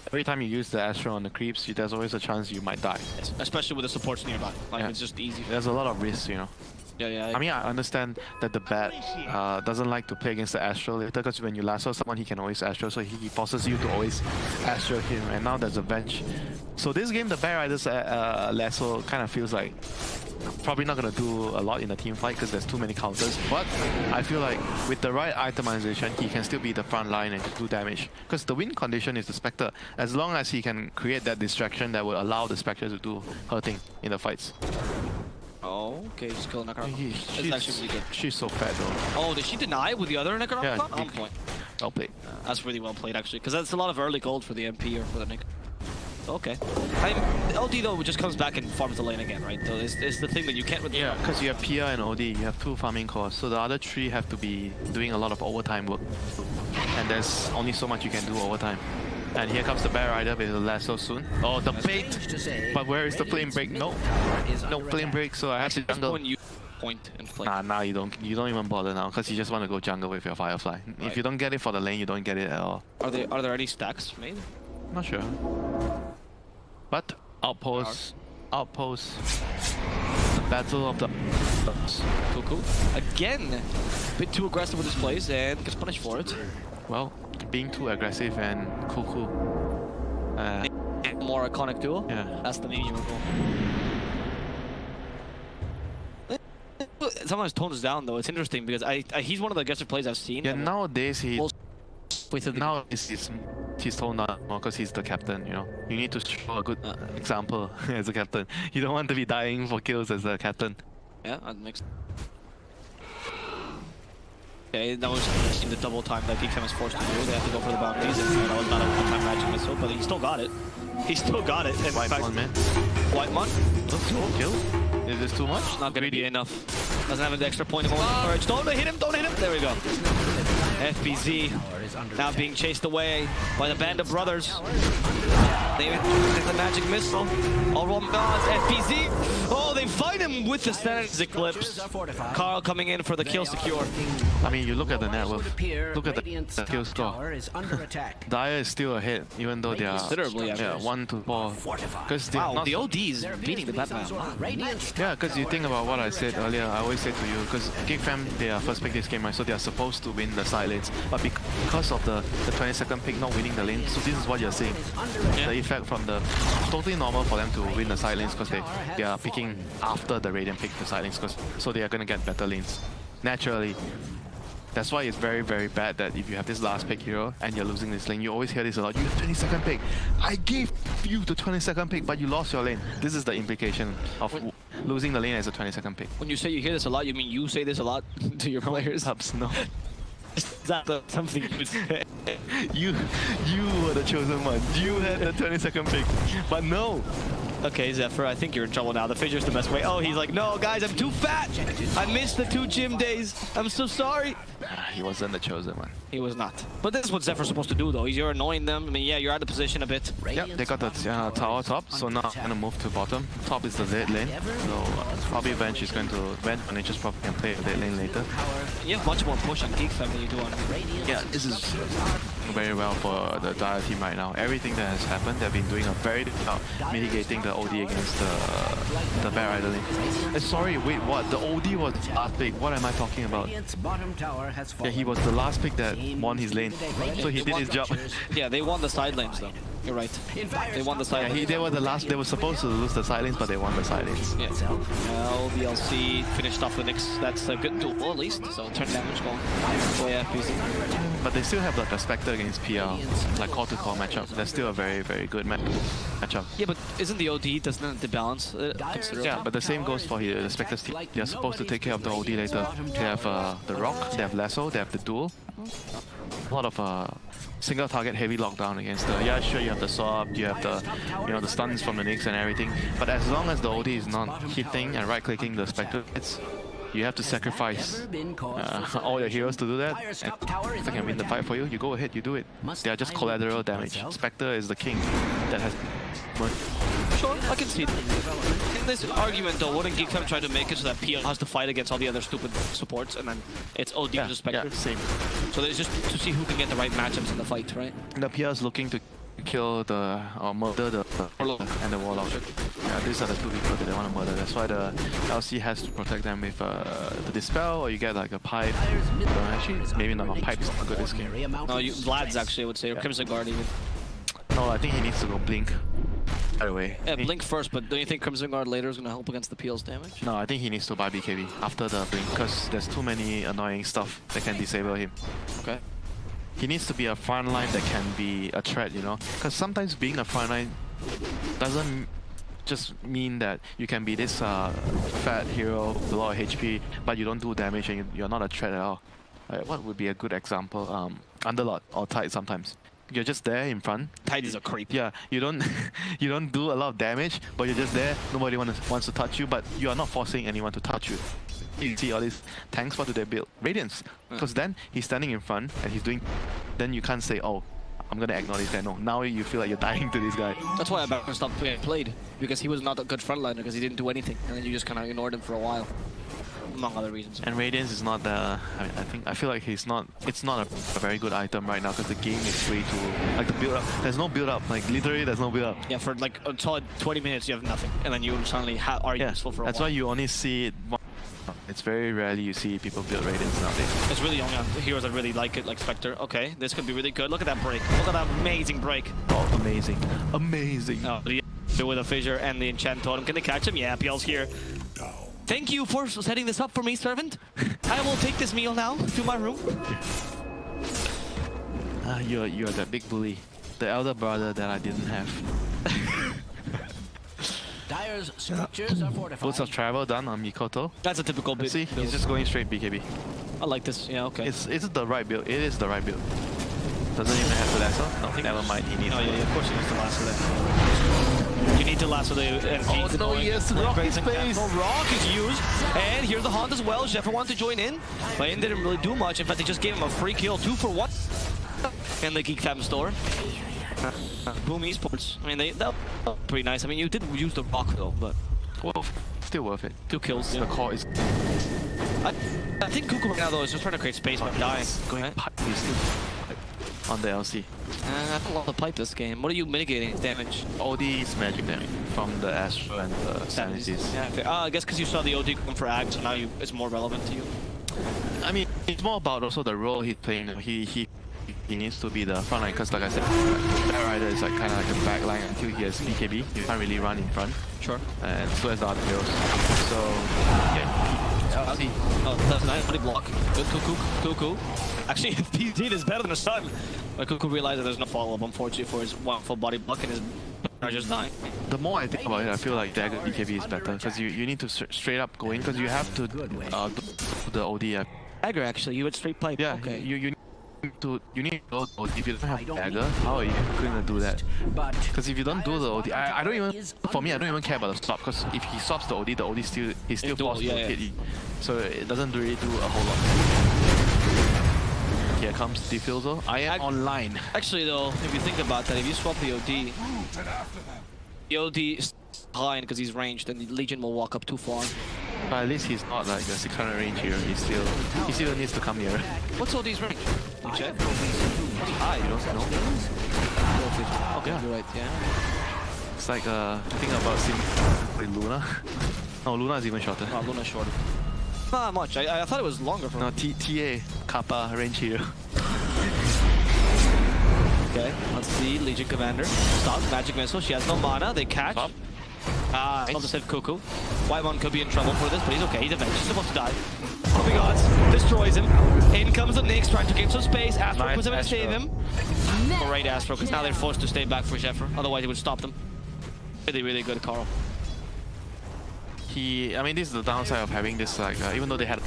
every time you use the Astro on the creeps, there's always a chance you might die. Especially with the supports nearby. Like, it's just easy. There's a lot of risk, you know. Yeah. I mean, I understand that the bat doesn't like to play against the Astro later, because when you lasso someone, he can always Astro, so he forces you to always Astro him, and now there's a bench. So this game, the Bear Rider's lasso kind of feels like probably not going to do a lot in the team fight because there's too many counters, but I feel like with the right itemization, he can still be the front line and do damage, because the win condition is the Spectre. As long as he can create that distraction that will allow the Spectre to do her thing in the fights. Oh, okay, just kill Necron. She's actually really good. She's so fat though. Oh, did she deny with the other Necron? Yeah, on point. Well played. That's really well played actually, because that's a lot of early gold for the MP or for the Nick. Okay. LD though just comes back and farms the lane again, right? So it's the thing that you can't really... Yeah, because you have Pia and OD, you have 2 farming cores, so the other 3 have to be doing a lot of overtime work. And there's only so much you can do overtime. And here comes the Bear Rider with the lasso soon. Oh, the bait! But where is the flame break? No. No flame break, so I have to jungle. When you point and play. Nah, now you don't even bother now, because you just want to go jungle with your Firefly. Right. If you don't get it for the lane, you don't get it at all. Are there any stacks made? Not sure. But outpost, the battle of the Cool. Again, a bit too aggressive with his plays and gets punished for it. Well, being too aggressive and cool. More iconic duel. Yeah. That's the meme you recall. Sometimes tones down though. It's interesting because he's one of the aggressive plays I've seen. Yeah, nowadays he's toned down more because he's the captain, you know. You need to show a good example as a captain. You don't want to be dying for kills as a captain. Yeah, that makes sense. Okay, that was in the double time that GEEK was forced to do. They have to go for the bounties, and that was not a one-time magic missile, but he still got it. He still got it. White Mon, man. White Mon? Kill? Is this too much? Not gonna be enough. Doesn't have an extra point of courage. Don't hit him! Don't hit him! There we go. FBZ now being chased away by the band of brothers. They the magic missile. All wrong gods, FPZ. Oh, they fight him with the standards eclipse. Carl coming in for the kill secure. I mean, you look at the net worth. Look at the kill score. Dire is still ahead, even though they are Considerably, yeah, 1 to 4. Because Wow, the OD is beating the Batman. yeah, because you think about what I said earlier. I always say to you, because GEEK fam, they are first pick this game, right? So they are supposed to win the side lanes, but because of the 22nd pick not winning the lane, so this is what you're seeing. The effect from the totally normal for them to win the side lanes because they are picking after the Radiant pick the side lanes, so they are gonna get better lanes naturally. That's why it's very, very bad that if you have this last pick hero and you're losing this lane, you always hear this a lot. You have 22nd pick. I gave you the 22nd pick, but you lost your lane. This is the implication of losing the lane as a 22nd pick. When you say you hear this a lot, you mean you say this a lot to your players? Subs, no. Is that something you would say? You were the chosen one. You had the 22nd pick, but no. Okay, Zephyr, I think you're in trouble now. The fissure's the best way. Oh, he's like, no, guys, I'm too fat. I missed the 2 gym days. I'm so sorry. He wasn't the chosen one. He was not. But this is what Zephyr's supposed to do, though. You're annoying them. I mean, yeah, you're out of position a bit. Yep, they got the tower top, so now I'm gonna move to bottom. Top is the dead lane, so probably Venge is going to and just probably can play the dead lane later. You have much more push on GEEK than you do on. Yeah, this is very well for the Dire team right now. Everything that has happened, they've been doing a very good job mitigating the OD against the Bad Rider lane. Sorry, wait, what? The OD was the last pick. What am I talking about? Yeah, he was the last pick that won his lane, so he did his job. Yeah, they won the side lanes, though. You're right. They won the side lanes. They were the last. They were supposed to lose the side lanes, but they won the side lanes. Yeah. LBLC finished off the Nyx. That's a good duel, at least. So turn damage going. Oh yeah, PC. But they still have like a Spectre against PL, like call to call matchup. That's still a very, very good matchup. Yeah, but isn't the OD, doesn't it balance considerably? Yeah, but the same goes for the Spectre's team. They are supposed to take care of the OD later. They have the Rock, they have Lasso, they have the Duel. A lot of single target heavy lockdown against the, yeah, sure, you have the swap, you have the, the stuns from the Nyx and everything, but as long as the OD is not hitting and right clicking the Spectre, you have to sacrifice all your heroes to do that. And if they can win the fight for you, you go ahead, you do it. They are just collateral damage. Spectre is the king that has Sure, I can see it. In this argument though, wouldn't GEEK try to make it so that PL has to fight against all the other stupid supports and then it's OD versus Spectre? Yeah, same. So there's just to see who can get the right matchups in the fight, right? The PL is looking to kill the, or murder the Warlock and the Warlock. Yeah, these are the two people that they want to murder. That's why the LC has to protect them with the Dispel, or you get like a pipe. Actually, maybe not. A pipe is not good this game. No, Vlad's actually, I would say, or Crimson Guard even. No, I think he needs to go Blink. By the way. Yeah, Blink first, but don't you think Crimson Guard later is going to help against the PL's damage? No, I think he needs to buy BKB after the Blink, because there's too many annoying stuff that can disable him. Okay. He needs to be a frontline that can be a threat, because sometimes being a frontline doesn't just mean that you can be this fat hero with a lot of HP, but you don't do damage and you're not a threat at all. What would be a good example? Underlord or Tide sometimes. You're just there in front. Tide is a creep. Yeah, you don't do a lot of damage, but you're just there. Nobody wants to touch you, but you are not forcing anyone to touch you. You see all these tanks, what do they build? Radiance. Because then he's standing in front and he's doing. Then you can't say, oh, I'm gonna ignore this guy. No, now you feel like you're dying to this guy. That's why I stopped played, because he was not a good frontliner because he didn't do anything, and then you just kind of ignored him for a while. Among other reasons. And Radiance is not the. I feel like he's not. It's not a very good item right now because the game is way too like the build up. There's no build up. Like literally, there's no build up. Yeah, for like a solid 20 minutes you have nothing, and then you suddenly are useful for a while. That's why you only see it. It's very rarely you see people build Radiance nowadays. It's really only on heroes that really like it, like Spectre. Okay, this could be really good. Look at that break. Look at that amazing break. Oh, amazing, amazing. Oh, with a fissure and the enchant totem. Can they catch him? Yeah, PL's here. Thank you for setting this up for me, servant. I will take this meal now to my room. You're that big bully. The elder brother that I didn't have. Dire's structures are fortified. Boots of travel done on Mikoto. That's a typical build. See, he's just going straight BKB. I like this. Yeah, okay. Is it the right build? It is the right build. Doesn't even have to lasso? No, never mind. He needs. Oh yeah, of course he needs to lasso that. You need to lasso the ENG. Oh no, yes, Rock in space. Rock is used, and here's the Haunt as well. Zephyr wanted to join in, but it didn't really do much. In fact, they just gave him a free kill, 2 for 1 in the GEEK Fam store. Boom Esports. I mean, that was pretty nice. I mean, you did use the rock though, but Well, still worth it. 2 kills. The Yeah. core is I think Cuckoo right now though is just trying to create space by dying. going he's still on the LC. I have a lot of pipe this game. What are you mitigating damage? OD is magic damage from the Astro and the Sanities. Yeah, fair. I guess because you saw the OD come for Ag, so now it's more relevant to you. I mean, it's more about also the role he's playing. He needs to be the front line because, like I said, that rider is like kind of like a back line until he has BKB. You can't really run in front. Sure. And so as the other heroes. So yeah, see. Oh, that's a nice body block. Good Cuckoo. Actually, PD is better than a stun. But Cuckoo realized that there's no follow-up, unfortunately, for his one full body block and his are just dying. The more I think about it, I feel like Dagger BKB is better because you need to straight up go in because you have to do the OD. Dagger, actually, you would straight pipe. Yeah, Okay. you need to go OD. If you don't have Dagger, how are you gonna do that? Because if you don't do the OD, I don't even, for me, I don't even care about the stop because if he stops the OD still he's still forced to hit you. So it doesn't really do a whole lot. Here comes Diffuser. I am online. Actually, though, if you think about that, if you swap the OD is behind because he's ranged, and the Legion will walk up too far. But at least he's not like a 600 range hero. He still needs to come here. What's OD's range? You check? Ah, you don't know? Okay, Yeah. you're right, yeah. It's like I think about sim with Luna. No, Luna is even shorter. Oh, Luna's shorter. Not much. I thought it was longer for No, TA Kappa range hero. Okay, let's see. Legion Commander. Stop. Magic Missile. She has no mana. They catch. Stop. Ah, I'll just save Cuckoo. White one could be in trouble for this, but he's okay. He's avenged. He's supposed to die. Oh my god. Destroys him. In comes the Nyx, trying to gain some space. Astro Nice puts him to Astro. save him. Great Astro, because now they're forced to stay back for Zephyr. Otherwise, he would stop them. Really, really good, Carl. I mean, this is the downside of having this, like, even though they had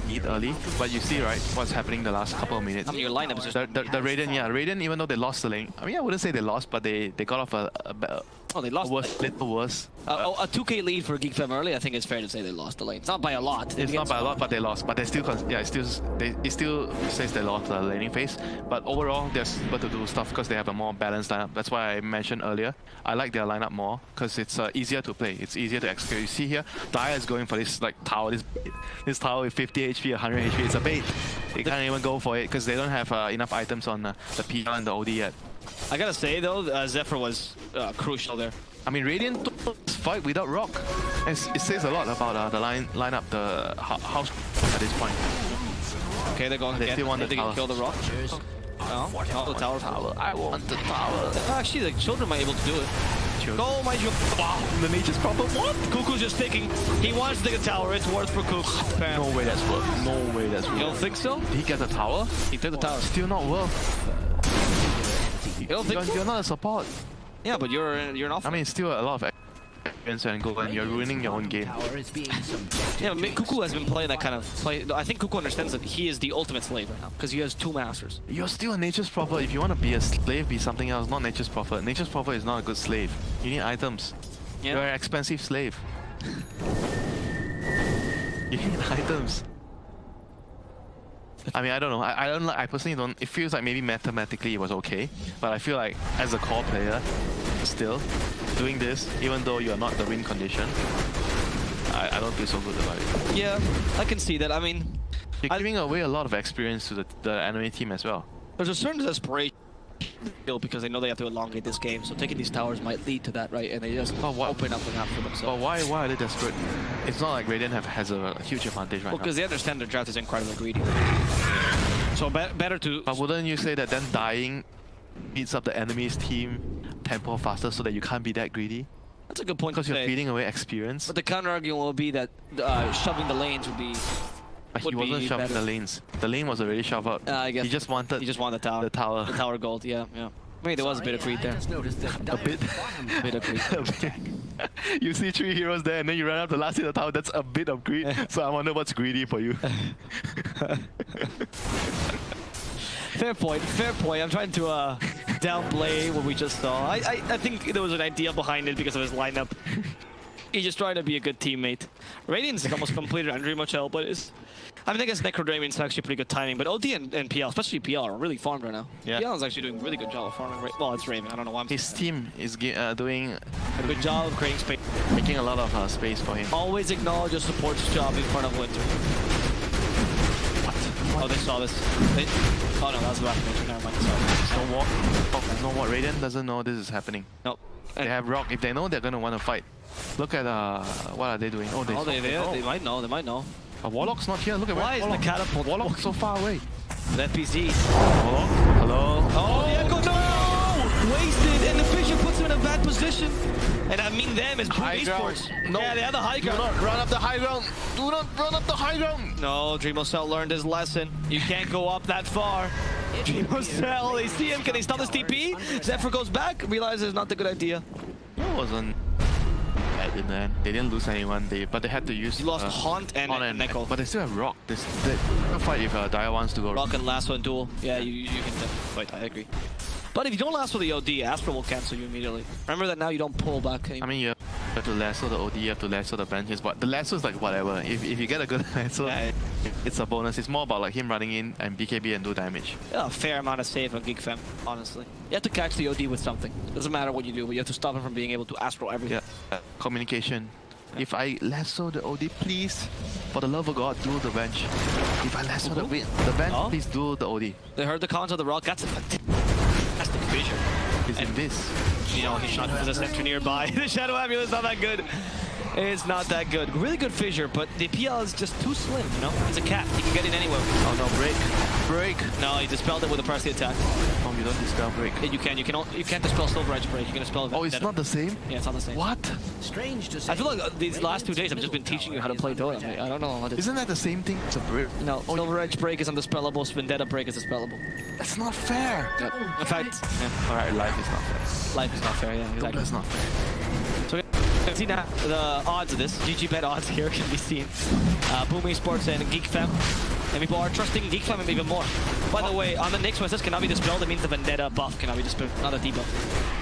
lead early, but you see, right, what's happening the last couple of minutes. I mean, your lineup is just... The Raiden, yeah, Raiden, even though they lost the lane, I mean, I wouldn't say they lost, but they got off a Oh, they lost. little worse. A 2k lead for GEEK Fam early, I think it's fair to say they lost the lane. It's not by a lot. It's not by a lot, but they lost. But they still, it still says they lost the laning phase. But overall, they're able to do stuff because they have a more balanced lineup. That's why I mentioned earlier, I like their lineup more because it's easier to play. It's easier to execute. You see here, Daya is going for this like tower, this tower with 50 HP, 100 HP. It's a bait. They can't even go for it because they don't have enough items on the PL and the OD yet. I gotta say though, Zephyr was crucial there. I mean, Radiant took this fight without Rock. And it says a lot about the lineup, the house at this point. Okay, they're going They again. still want the They can tower. kill the rock. No, the tower. I want the tower. Actually, the children might be able to do it. Go, my children. Wow, The nature's proper. What? Cuckoo's just thinking. He wants to take a tower. It's worth for Cook. Bam. No way that's worth. No way that's worth. You don't think so? Did he get the tower? He took the tower. Still not worth. You don't think so? You're not a support. Yeah, but you're an off. I mean, still a lot of experience and go, and you're ruining your own game. Tower is being subjected Yeah, to but Cuckoo has been playing that kind of play. I think Cuckoo understands that he is the ultimate slave right now because he has 2 masters. You're still a nature's prophet. If you want to be a slave, be something else, not nature's prophet. Nature's prophet is not a good slave. You need items. Yeah. You're an expensive slave. You need items. I mean, I don't know. I don't. I personally don't. It feels like maybe mathematically it was okay, but I feel like as a core player, still doing this, even though you are not the win condition, I don't feel so good about it. Yeah, I can see that. I mean, You're giving away a lot of experience to the enemy team as well. there's a certain desperation because they know they have to elongate this game. So taking these towers might lead to that, right? And they just open up the map for But themselves. why are they desperate? It's not like Radiant has a huge advantage right Well, now. because they understand their draft is incredibly greedy. So better to... But wouldn't you say that then dying beats up the enemy's team tempo faster so that you can't be that greedy? That's a good point to Because you're say. feeding away experience. But the counter argument will be that shoving the lanes would be... But he would wasn't be shoving better. the lanes. The lane was already shoved out. I guess He just wanted the tower. the tower. The tower gold, yeah. I mean, there was a bit of greed I there. just noticed that A bit. A bit of greed. You see 3 heroes there and then you run up the last hit of the tower. That's a bit of greed. So I wonder what's greedy for you. Fair point, fair point. I'm trying to downplay what we just saw. I think there was an idea behind it because of his lineup. He's just trying to be a good teammate. Radiant's almost completed Andrew Mochel, but it's... I mean, I guess Necrodramon's actually pretty good timing, but OD and PL, especially PL, are really farmed right now. Yeah. PL is actually doing a really good job of farming. Well, it's Raven. I don't know why I'm His team is doing a good job of creating space. making a lot of space for him. Always acknowledge your support's job in front of Winter. What? Oh, they saw this. Oh no, that was the last picture. Never mind. Sorry. There's no ward. Oh, there's no ward. Radiant doesn't know this is happening. Nope. They have rock. If they know, they're gonna want to fight. Look at what are they doing? Oh, they might know. They might know. Warlock's not here. Look at Why is the catapult? Warlock's so far away. That PC. Warlock, hello. Oh, the echo, no! Wasted, and the Fisher puts him in a bad position. And I mean them as High esports. ground. No. Yeah, they have the high Do ground. not run up the high ground. Do not run up the high ground. No, Dreamocell learned his lesson. You can't go up that far. Dreamocell, they see him. Can they stop this TP? Zephyr goes back, realizes it's not a good idea. It wasn't bad in the end. They didn't lose anyone. But they had to use. You lost Haunt and Neko. But they still have rock. They can fight if Dire wants to go. Rock and Lasso and Duel. Yeah, you can definitely fight. I agree. But if you don't lasso the OD, Astra will cancel you immediately. Remember that now you don't pull back anymore. I mean, you have to lasso the OD, you have to lasso the benches, but the lasso is like whatever. If you get a good lasso, Yeah. it's a bonus. It's more about like him running in and BKB and do damage. Yeah, a fair amount of save on GEEK Fem, honestly. You have to catch the OD with something. Doesn't matter what you do, but you have to stop him from being able to Astral everything. Yeah, communication. If I lasso the OD, please, for the love of God, do the bench. If I lasso the bench, please do the OD. They heard the cons of the rock. That's a fantastic vision. He's in this. You know, he shot to the center nearby. The Shadow Amulet is not that good. It's not that good. Really good fissure, but the PL is just too slim, you know? He's a cat. He can get in anywhere. Oh no, break. No, he dispelled it with a press the attack. Oh, you don't dispel break. Yeah, you can't dispel Silver Edge break. You can dispel. Oh, it's not the same? Yeah, it's not the same. What? Strange to say. I feel like these last 2 days I've just been teaching you how to play Dota. I don't know what to. Isn't that the same thing? It's a break. No, Silver Edge break is undispellable. Vendetta break is dispellable. That's not fair. Yep. In fact, Alright, life is not fair. life is not fair. Yeah, exactly. That's not fair. So you can see now the odds of this. GG bet odds here can be seen. Boom Esports and GEEK Fem. And people are trusting GEEK Fem even more. By the way, on the Nyx when it says cannot be dispelled, it means the Vendetta buff cannot be dispelled, not a debuff.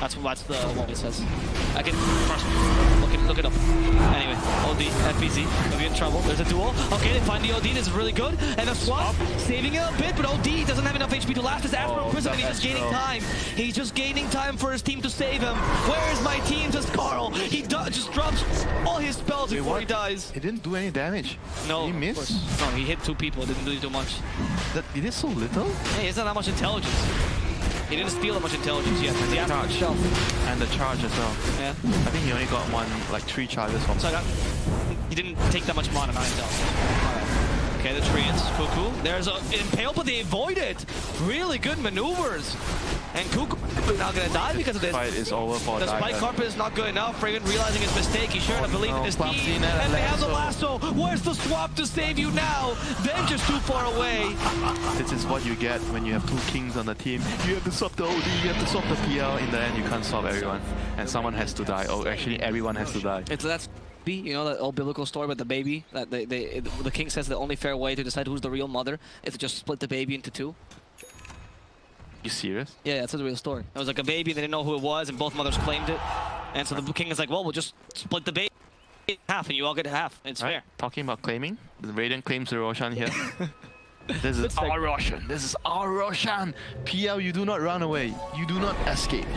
That's the what it says. I can look it up. Anyway, OD, FBZ, gonna be in trouble. There's a duel. Okay, they find the OD, this is really good. And the swap, saving it a bit, but OD doesn't have enough HP to last his Astro Prism, and he's just gaining time. He's just gaining time for his team to save him. Where is my team? Just Carl. He just drops all his spells before he dies. He didn't do any damage. No. Did he miss? No, he hit 2 people. Didn't do too much. He did so little? Hey, he doesn't have that much intelligence. He didn't steal that much intelligence yet. He has himself. And the charge as well. Yeah. I think he only got 3 charges from. So he didn't take that much mana, not himself. Okay, the Treants, Cuckoo. There's an Impale, but they avoid it. Really good maneuvers. And Cuckoo is not gonna die because of this. Fight is over for the Spike Carpet is not good enough. Raven realizing his mistake. He's sure to believe in his team. And they have the lasso. Where's the swap to save you now? Venture's too far away. This is what you get when you have 2 kings on the team. You have to swap the OD, you have to swap the PL. In the end, you can't swap everyone. And someone has to die. Oh, actually, everyone has to die. That's you know that old biblical story about the baby? That the king says the only fair way to decide who's the real mother is to just split the baby into 2. You serious? Yeah, that's the real story. It was like a baby, they didn't know who it was, and both mothers claimed it. And so the king is like, well, we'll just split the baby in half, and you all get half. It's fair. Talking about claiming, the Radiant claims the Roshan here. This is our Roshan. This is our Roshan. PL, you do not run away. You do not escape.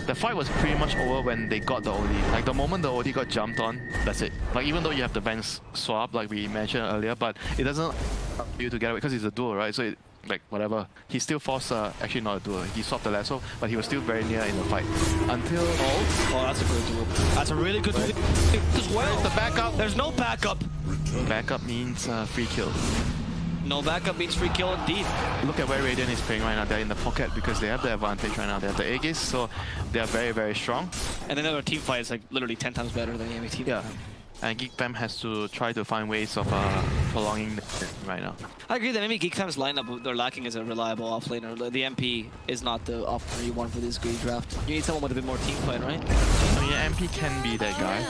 The fight was pretty much over when they got the OD. Like the moment the OD got jumped on, that's it. Like even though you have the Vance swap, like we mentioned earlier, but it doesn't allow you to get away because it's a duel, right? So like whatever, he still forced actually not a duel. He swapped the lasso, but he was still very near in the fight until oh, that's a good duel. That's a really good duel as well. The backup. There's no backup. Backup means free kill. No backup means free kill indeed. Look at where Radiant is playing right now. They're in the pocket because they have the advantage right now. They have the Aegis, so they are very, very strong. And then their team fight is like literally 10 times better than the enemy team. Yeah. And GEEK Fem has to try to find ways of prolonging right now. I agree that maybe Geek Time's lineup they're lacking is a reliable offlaner. The MP is not the offlaner you want for this greedy draft. You need someone with a bit more team fight, right? I mean, MP can be that guy.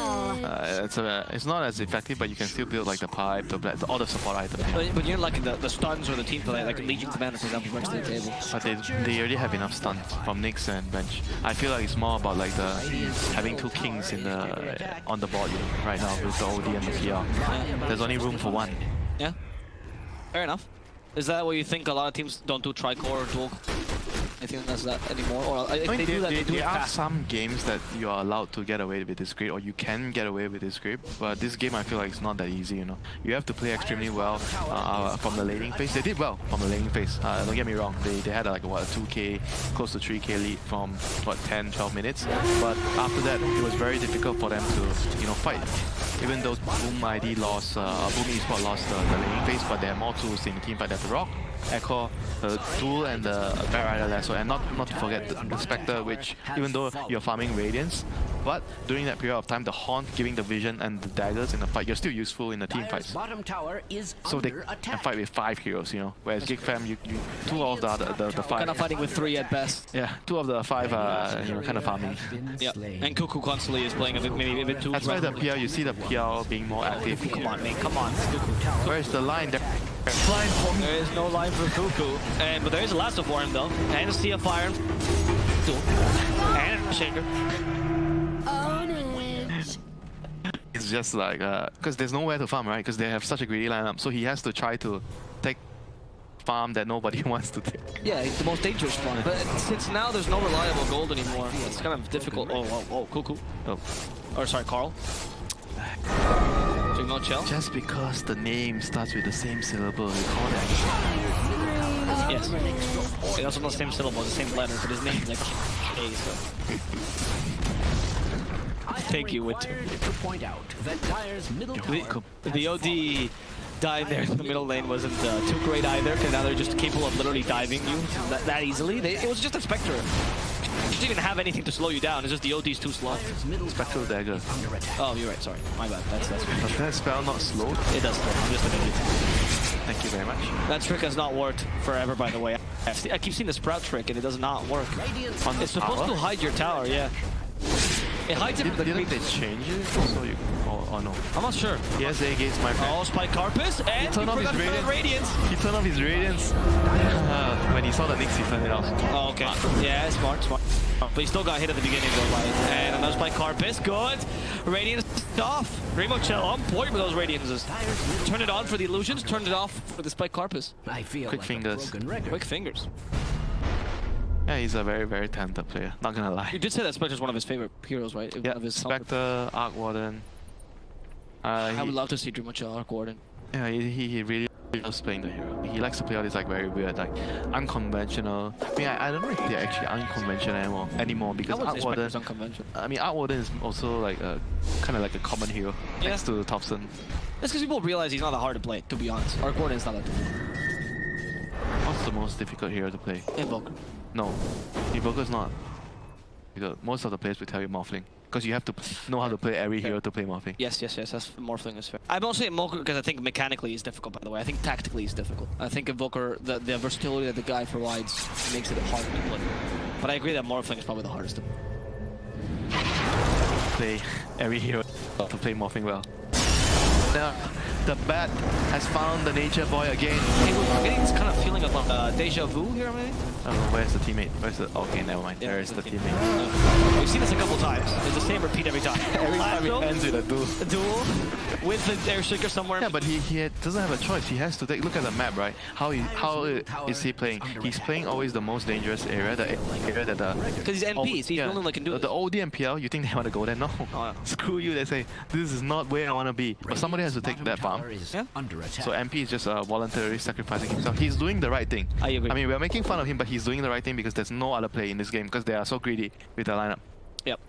It's not as effective, but you can still build like the pipe, all the support items. But you're lacking the stuns or the team fight, like Legion Commander, for example, brings to the table. But they already have enough stuns from Nyx and bench. I feel like it's more about like the having two kings in on the board right now with the OD and the PR. There's only room for one. Yeah, fair enough. Is that what you think a lot of teams don't do tricore or dual? I think that's that anymore. Or if I mean, they do that, they do it there are fast. some games that you are allowed to get away with this grid, or you can get away with this grid. But this game, I feel like it's not that easy. You know, you have to play extremely well from the laning phase. They did well from the laning phase. Don't get me wrong. They had like what, a 2k, close to 3k lead from what 10, 12 minutes. But after that, it was very difficult for them to fight. Even though Boom ID lost, Boom Esport lost the laning phase, but there are more tools in the team fight. They have the Rock, Echo, the Duel, and the Bear Rider Lasso, and not to forget the Spectre, which even though you're farming Radiance, but during that period of time, the Haunt giving the vision and the daggers in the fight, you're still useful in the team fights. Bottom tower is So they under can attack. fight with 5 heroes, whereas GEEK Fam, you 2 of the 5. Kind of fighting with 3 at best. Yeah, 2 of the 5 are kind of farming. Yeah, and Cuckoo constantly is playing maybe a bit too. That's why the PR, you see the PR being more active. Come on, mate, come on. Where's the line there? There is no line for Cuckoo, but there is a Lasso for him though, and a Sea of Fire, and a Shaker. It's just like, because there's nowhere to farm, right? Because they have such a greedy lineup, so he has to try to take farm that nobody wants to take. Yeah, it's the most dangerous farm. But since now there's no reliable gold anymore, it's kind of difficult. Oh, Cuckoo. Oh. Or sorry, Carl. So no chill. Just because the name starts with the same syllable, you call that. Yes. Okay, that's not the same syllable, the same letter, but his name is like K, so. Thank you, Winter. To point out that Dire's middle tower The OD dive there in the middle lane wasn't too great either, because now they're just capable of literally diving you that easily. It was just a Spectre. It didn't even have anything to slow you down, it's just the OD's too slow. Spectral Dagger. under attack. Oh, you're right, sorry. My bad. That's Does that spell not slowed? it does slow. I'm just an idiot. Thank you very much. That trick has not worked forever, by the way. I keep seeing the Sprout trick, and it does not work. On the It's supposed to hide your tower, yeah. It hides it with the Didn't they creeps. change it? So you... Oh no. I'm not sure. He has A gates, my friend. Oh, Spike Carpus, and he turned off his forgot to turn on Radiance. He turned off his Radiance. When he saw the Nyx, he turned it off. Oh, okay. Yeah, smart. But he still got hit at the beginning, though, right? And another Spike Carpus, good. Radiance off. Remo Chill on point with those Radiances. Turn it on for the illusions, turned it off for the Spike Carpus. I feel Quick like fingers. a broken record. Quick fingers. Yeah, he's a very, very talented player. Not gonna lie. You did say that Spectre's one of his favorite heroes, right? Yeah, One of his Spectre, Arc Warden. I would love to see Dream Chill Arc Warden. Yeah, he really loves playing the hero. He likes to play all these like very weird, like unconventional. I mean, I don't know if they're actually unconventional anymore because I would say Arc Warden. Spectre's unconventional. I mean, Arc Warden is also like a kind of like a common hero next to Thompson. That's because people realize he's not that hard to play, to be honest. Arc Warden is not that difficult. What's the most difficult hero to play? Invoker. No, Invoker's not. Because most of the players will tell you Morphling. Because you have to know how to play every hero to play Morphling. Yes, that's Morphling is fair. I'm also saying Invoker because I think mechanically is difficult, by the way. I think tactically is difficult. I think Invoker, the versatility that the guy provides makes it hard to play. But I agree that Morphling is probably the hardest to play every hero to play Morphling well. Now, the bat has found the nature boy again. Hey, we're getting this kind of feeling of deja vu here, maybe? I don't know, where's the teammate? Where's the... Okay, never mind. There is the teammate. We've seen this a couple times. It's the same repeat every time. Every time it ends with a duel. A duel with the air shaker somewhere. Yeah, but he doesn't have a choice. He has to take... Look at the map, right? How is he playing? He's playing always the most dangerous area, the area that the... Because he's NPs, he's the only one that can do it. The OD and PL, you think they want to go there? No. Oh, yeah. Screw you, they say, this is not where I want to be. But somebody has to take that farm. Yeah. Under attack. So MP is just voluntarily sacrificing himself. He's doing the right thing. I agree. I mean, we're making fun of him, but he's doing the right thing because there's no other play in this game because they are so greedy with the lineup. Yep.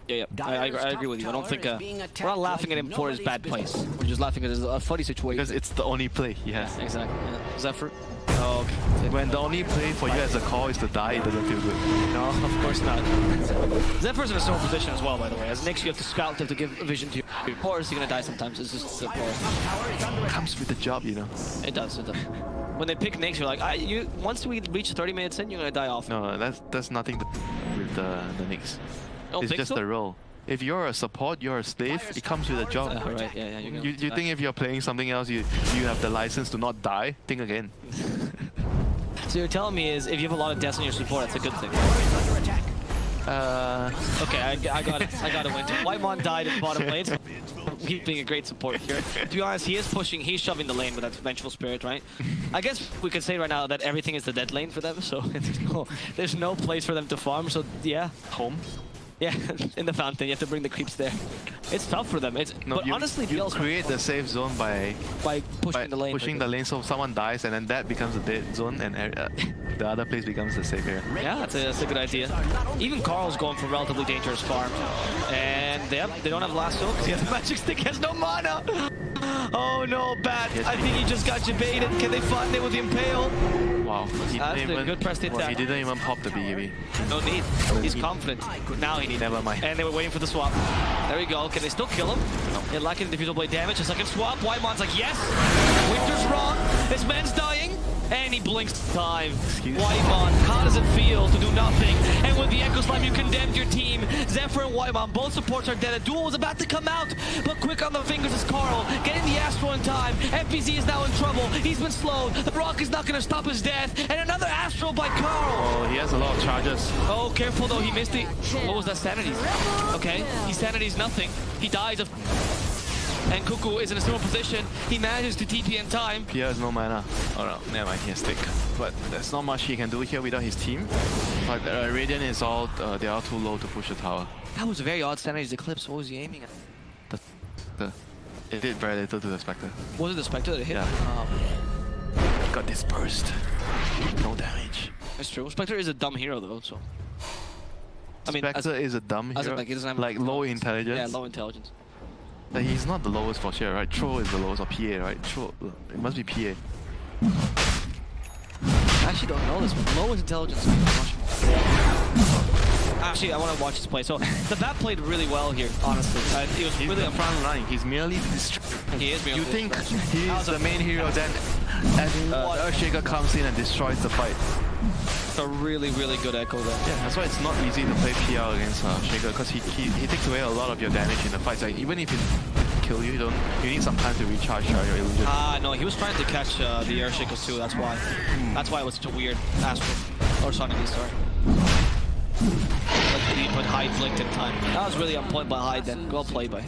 I agree with you. I don't think we're not laughing at him for his bad plays. We're just laughing at his funny situation. Because it's the only play he has. Exactly. Yeah. Zephyr. Oh, Oh, okay. When the only play for you as a call is to die, it doesn't feel good. No, of course not. Zephyr's in a similar position as well, by the way. As Nyx, you have to scout, you have to give a vision to your core, so you're gonna die sometimes. It's just the core. Comes with the job, you know. It does, it does. When they pick Nyx, you're like, once we reach 30 minutes in, you're gonna die off. No, that's nothing to do with the Nyx. Don't It's think just so? the role. If you're a support, you're a slave, it comes with a job. Right, yeah, you're gonna You think if you're playing something else, you have the license to not die? Think again. So you're telling me is if you have a lot of deaths on your support, that's a good thing. Okay, I got it. I got a win. Whitemon died at bottom lane. So he's being a great support here. To be honest, he is pushing, he's shoving the lane with that Vengeful Spirit, right? I guess we could say right now that everything is the dead lane for them, so there's no place for them to farm. So yeah, Home? yeah, in the fountain, you have to bring the creeps there. It's tough for them. But honestly, you create the safe zone by pushing the lane. pushing the lane so someone dies and then that becomes a dead zone and the other place becomes the safe area. Yeah, that's a good idea. Even Carl's going for relatively dangerous farm. And they don't have lasso because he has a magic stick, he has no mana. Oh no, Bat. I think he just got jebaited. Can they find it with the Impale? Wow. He That's a good press well, attack. he didn't even pop the BKB. No need. He's confident. Now he needs. Never mind. And they were waiting for the swap. There we go. Can they still kill him? No. They're lacking the diffusal blade damage. A second swap. Whitemon's like, yes. Winter's wrong. This man's dying. And he blinks time. Whitemon, how does it feel to do nothing? And with the Echo Slime, you condemned your team. Zephyr and Whitemon, both supports are dead. A duel was about to come out, but quick on the fingers is Carl. Getting the Astral in time. FPZ is now in trouble. He's been slowed. The Rock is not going to stop his death. And another Astral by Carl. Oh, he has a lot of charges. Oh, careful though. He missed the... What was that? Sanity. Okay, he sanity's nothing. He dies of... And Cuckoo is in a similar position. He manages to TP in time. Pierre has no mana. Oh no, never mind, he has stick. But there's not much he can do here without his team. But Radiant is all, they are too low to push the tower. That was a very odd Sanity's Eclipse. What was he aiming at? It did very little to the Spectre. Was it the Spectre that hit? Yeah. He got dispersed. No damage. That's true. Spectre is a dumb hero though, so... I mean, Spectre is a dumb hero, like, he doesn't have like low intelligence. Yeah, low intelligence. Like, he's not the lowest for sure, right? Tro is the lowest, or PA, right? Tro, it must be PA. I actually don't know this one. Lowest intelligence. Actually, I want to watch this play. So the Bat played really well here, honestly. He was really the front line. He's merely distracted. He is merely You think distracted. he's the main hero, then Earthshaker comes in and destroys the fight. It's a really, really good Echo there. Yeah, that's why it's not easy to play PL against Shaker, because he takes away a lot of your damage in the fights. Like, even if he kill you, you need some time to recharge your illusion. No, he was trying to catch the Earthshakers too. That's why. That's why it was such a weird Astral or Sanity, sorry. But he put Hyde blinked in time. That was really on point by Hyde. Then well played by.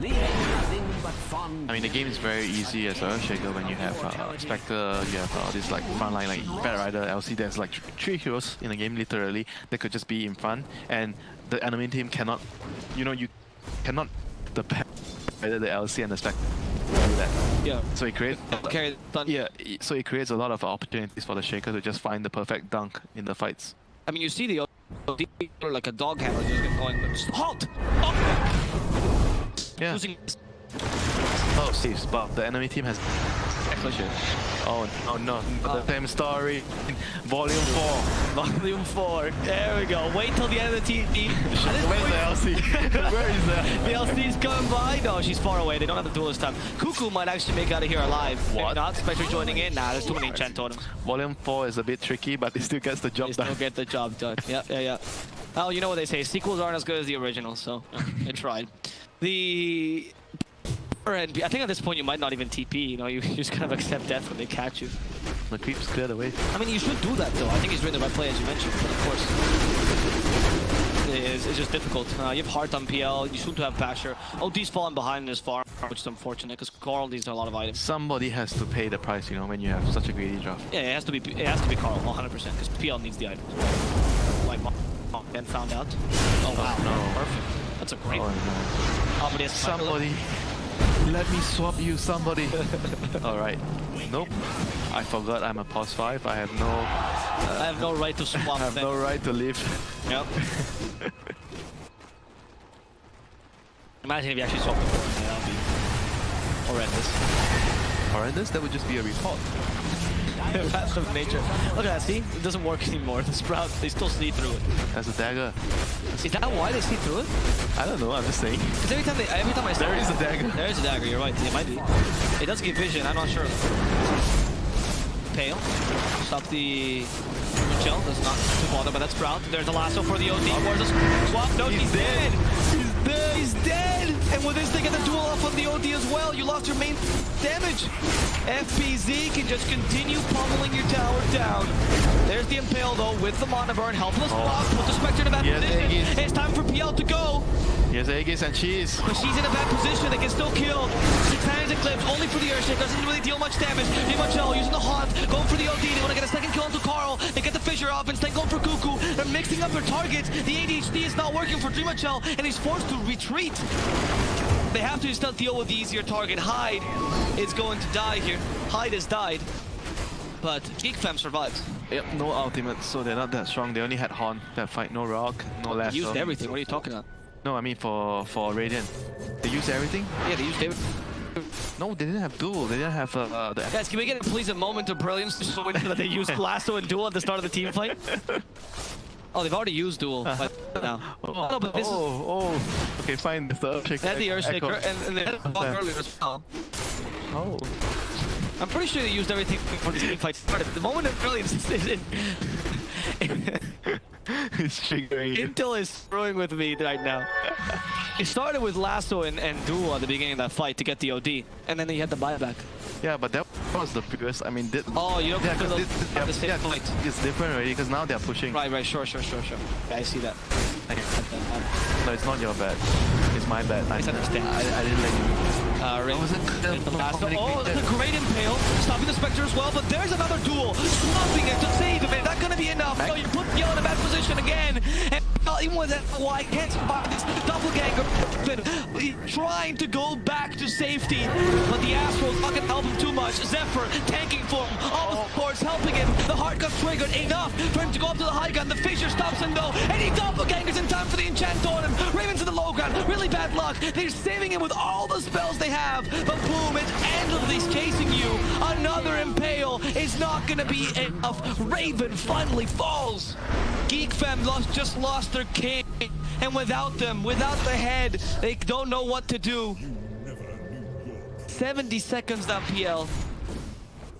I mean, the game is very easy as Earthshaker when you have Spectre, you have this like frontline like Bat Rider, LC. There's like three heroes in the game literally that could just be in front, and the enemy team cannot, you cannot either the LC and the Spectre do that. Yeah. So it creates so it creates a lot of opportunities for the Shaker to just find the perfect dunk in the fights. I mean, you see the like a dog hammer just going, just halt! Oh! Yeah. Losing. Oh, saves, but the enemy team has. Oh no, the same story. Volume 4. Volume 4. There we go. Wait till the end of the TD. Where's the LC? Where is that? The LC's coming by. No, she's far away. They don't have the duel this time. Cuckoo might actually make out of here alive. What? If not, Spectre joining in. Nah, there's too many enchant totems. Volume 4 is a bit tricky, but it still gets the job done. Still get the job done. Yeah. Oh, you know what they say. Sequels aren't as good as the original, so it tried. I think at this point you might not even TP, you just kind of accept death when they catch you. The creep's cleared away. I mean, you should do that though. I think he's doing the right play as you mentioned, but of course, it's just difficult. You have Heart on PL, you should have Basher. OD's falling behind in his farm, which is unfortunate because Carl needs a lot of items. Somebody has to pay the price, when you have such a greedy draft. Yeah, it has to be Carl, 100%, because PL needs the items. Like, then found out. Oh wow, no. Perfect. That's a great one. Oh, no. Somebody. Let me swap you, somebody. Alright. Nope. I forgot I'm a pos 5. I have no right to swap. I have no right to live. Yep. Imagine if you actually swapped the board. That would be horrendous. Horrendous? That would just be a report. Wrath of nature. Look at that, see? It doesn't work anymore. The Sprout, they still see through it. That's a dagger. Is that why they see through it? I don't know, I'm just saying. Because every time I start, There is a dagger. There is a dagger, you're right. It might be. It does give vision, I'm not sure. Pale. Stop the chill. Does not bother by that Sprout. There's a lasso for the OD. Where's the swap? No, he's dead. He's dead. And with this, they get the duel off on the OD as well. You lost your main damage. FPZ can just continue pummeling your tower down. There's the Impale though with the Mana Burn. Helpless block. Put the Spectre in a bad position. It's time for PL to go. Here's Aegis and Cheese. But she's in a bad position. They can still kill. 6 times Eclipse only for the Earthshake. Doesn't really deal much damage. Dimonchel using the Haunt. Going for the OD. They want to get a second kill onto Carl. They get the Fissure off. Instead going for Cuckoo. They're mixing up their targets. The ADHD is not working for Dimonchel and he's forced to retreat. They have to still deal with the easier target. Hyde is going to die here. Hyde has died. But GEEK Fam survives. Yep, no ultimate, so they're not that strong. They only had Horn that fight, no Rock, no Lasso. They used everything. What are you talking about? No, I mean for Radiant. They used everything? Yeah, they used everything. No, they didn't have Duel. They didn't have the... Guys, can we get please a moment of brilliance to show that they used Lasso and Duel at the start of the team fight? Oh, they've already used Duel now. No, but this is... Okay, fine. The Earthshaker. They had the Earthshaker and they had a block earlier as well. Oh. I'm pretty sure they used everything before the team fight started. The moment of brilliance is in... It's triggering. Intel is screwing with me right now. It started with Lasso and Duel at the beginning of that fight to get the OD, and then he had the buyback. Yeah, but that was the previous. I mean, oh, you don't consider the same fight. It's different already because now they're pushing. Right, sure. Yeah, I see that. No, it's not your bad. It's my bad. I understand. I didn't let you. Oh, the great Impale, stopping the Spectre as well, but there's another duel. Stopping it to save him. Not going to be enough. So you put Yell in a bad position again. And even with that, why can't survive this doppelganger? Trying to go back to safety, but the Astro's not going to help him too much. Zephyr tanking for him. All the supports helping him. The heart got triggered enough for him to go up to the high gun. The Fissure stops him though, and he doppelgangers in time for the enchant on him. Raven to the low ground. Really bad luck. They're saving him with all the spells they have, but boom, it's endlessly chasing you. Another Impale is not going to be enough. Raven finally falls. GEEK Fam just lost their king, and without them, without the head, they don't know what to do. 70 seconds down PL.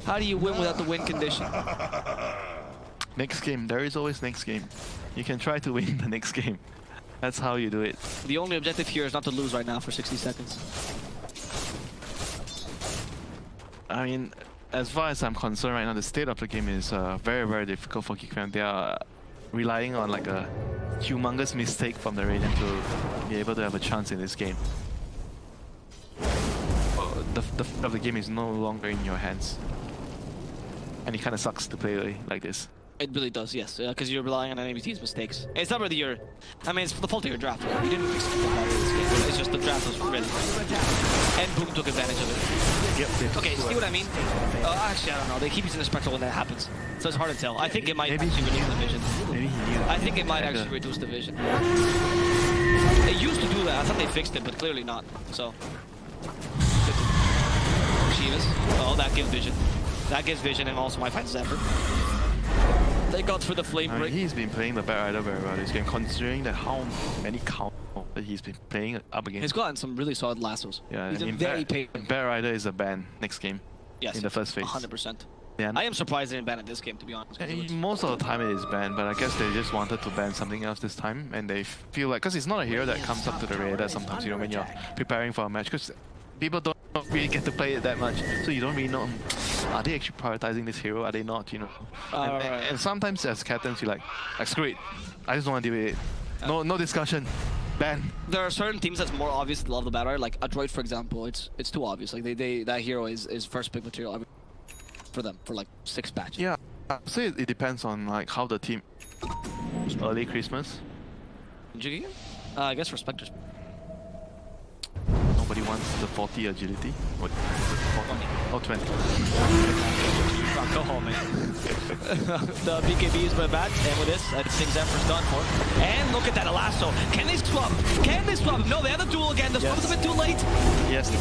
How do you win without the win condition? Next game. There is always next game. You can try to win the next game. That's how you do it. The only objective here is not to lose right now for 60 seconds. I mean, as far as I'm concerned right now, the state of the game is very, very difficult for GEEK Fam. They are relying on like a humongous mistake from the Radiant to be able to have a chance in this game. The fate of the game is no longer in your hands. And it kind of sucks to play like this. It really does, yes, because you're relying on enemy team's mistakes. It's not really your... I mean, it's the fault of your draft. You didn't fix the problem in this game. It's just the draft was really... And Boom took advantage of it. Yep. Okay, see what I mean? Actually, I don't know. They keep using the Spectral when that happens. So it's hard to tell. I think it might actually reduce the vision. Maybe he knew. I think it might actually reduce the vision. They used to do that. I thought they fixed it, but clearly not. So... Shivas. Oh, that gives vision. That gives vision and also might find Zephyr. They got for the flame break. He's been playing the Bat Rider very well this game, considering that how many count that he's been playing up against. He's gotten some really solid lassos. Yeah, he's I mean, very patient. Bat Rider is a ban next game. Yes, in the first phase. 100%. Yeah. I am surprised they didn't ban it this game, to be honest. Most of the time it is banned, but I guess they just wanted to ban something else this time, and they feel like, because it's not a hero that comes up to the radar sometimes, you know, when you're preparing for a match, because people don't really get to play it that much, so you don't really know, are they actually prioritizing this hero, are they not, you know? And sometimes as captains you're like screw it, I just don't want to deal with it. No discussion. Ban. There are certain teams that's more obvious to love the battle, like a Droid for example, it's too obvious, like that hero is first pick material for them, for like 6 patches. Yeah, so it depends on like how the team... Early Christmas? GEEK? I guess for Spectres. Nobody wants the 40 agility. What? 40? Oh, 20. Go home, man. The BKB is my bad, and with this, I think Zephyr's done for. And look at that lasso. Can they swap? Can they swap? No, they have the duel again. The swap is a bit too late. Yes.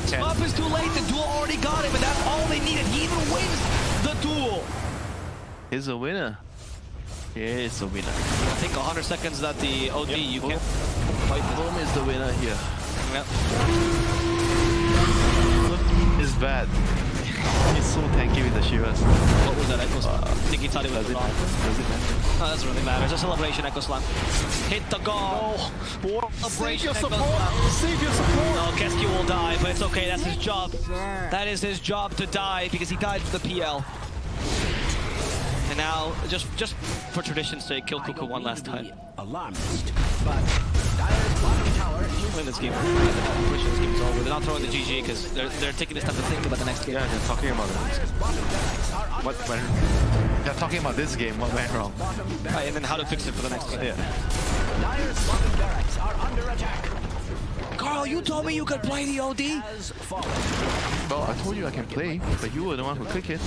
Swap is too late. The duel already got him, and that's all they needed. He even wins the duel. He's a winner. He's a winner. I think 100 seconds that the OD, you can fight this. Boom is the winner here. Yep. It's bad. He's so tanky with the Shivas. What was that Echo Slam? I think he thought it was wrong. Does it matter? No, that doesn't really matter. It's a celebration Echo Slam. Hit the goal. Celebration Echo Slam. Save your support! No, Kesky will die, but it's okay. That's his job. That is his job to die because he died for the PL. And now, just for tradition's sake, kill Cuckoo one last time. Alarmist, but Dire's bottom tower is Win this game. I'm pretty sure this game's over. They're not throwing the GG because they're taking this time to think about the next game. Yeah, they're talking about it. Dire's bottom barracks are under What went? They're talking about this game. What went wrong? Right, and then how to fix it for the next game. Yeah. Dire's bottom barracks are under attack. Carl, you told me you could play the OD. Has fallen. Well, I told you I can play, but you were the one who clicked it.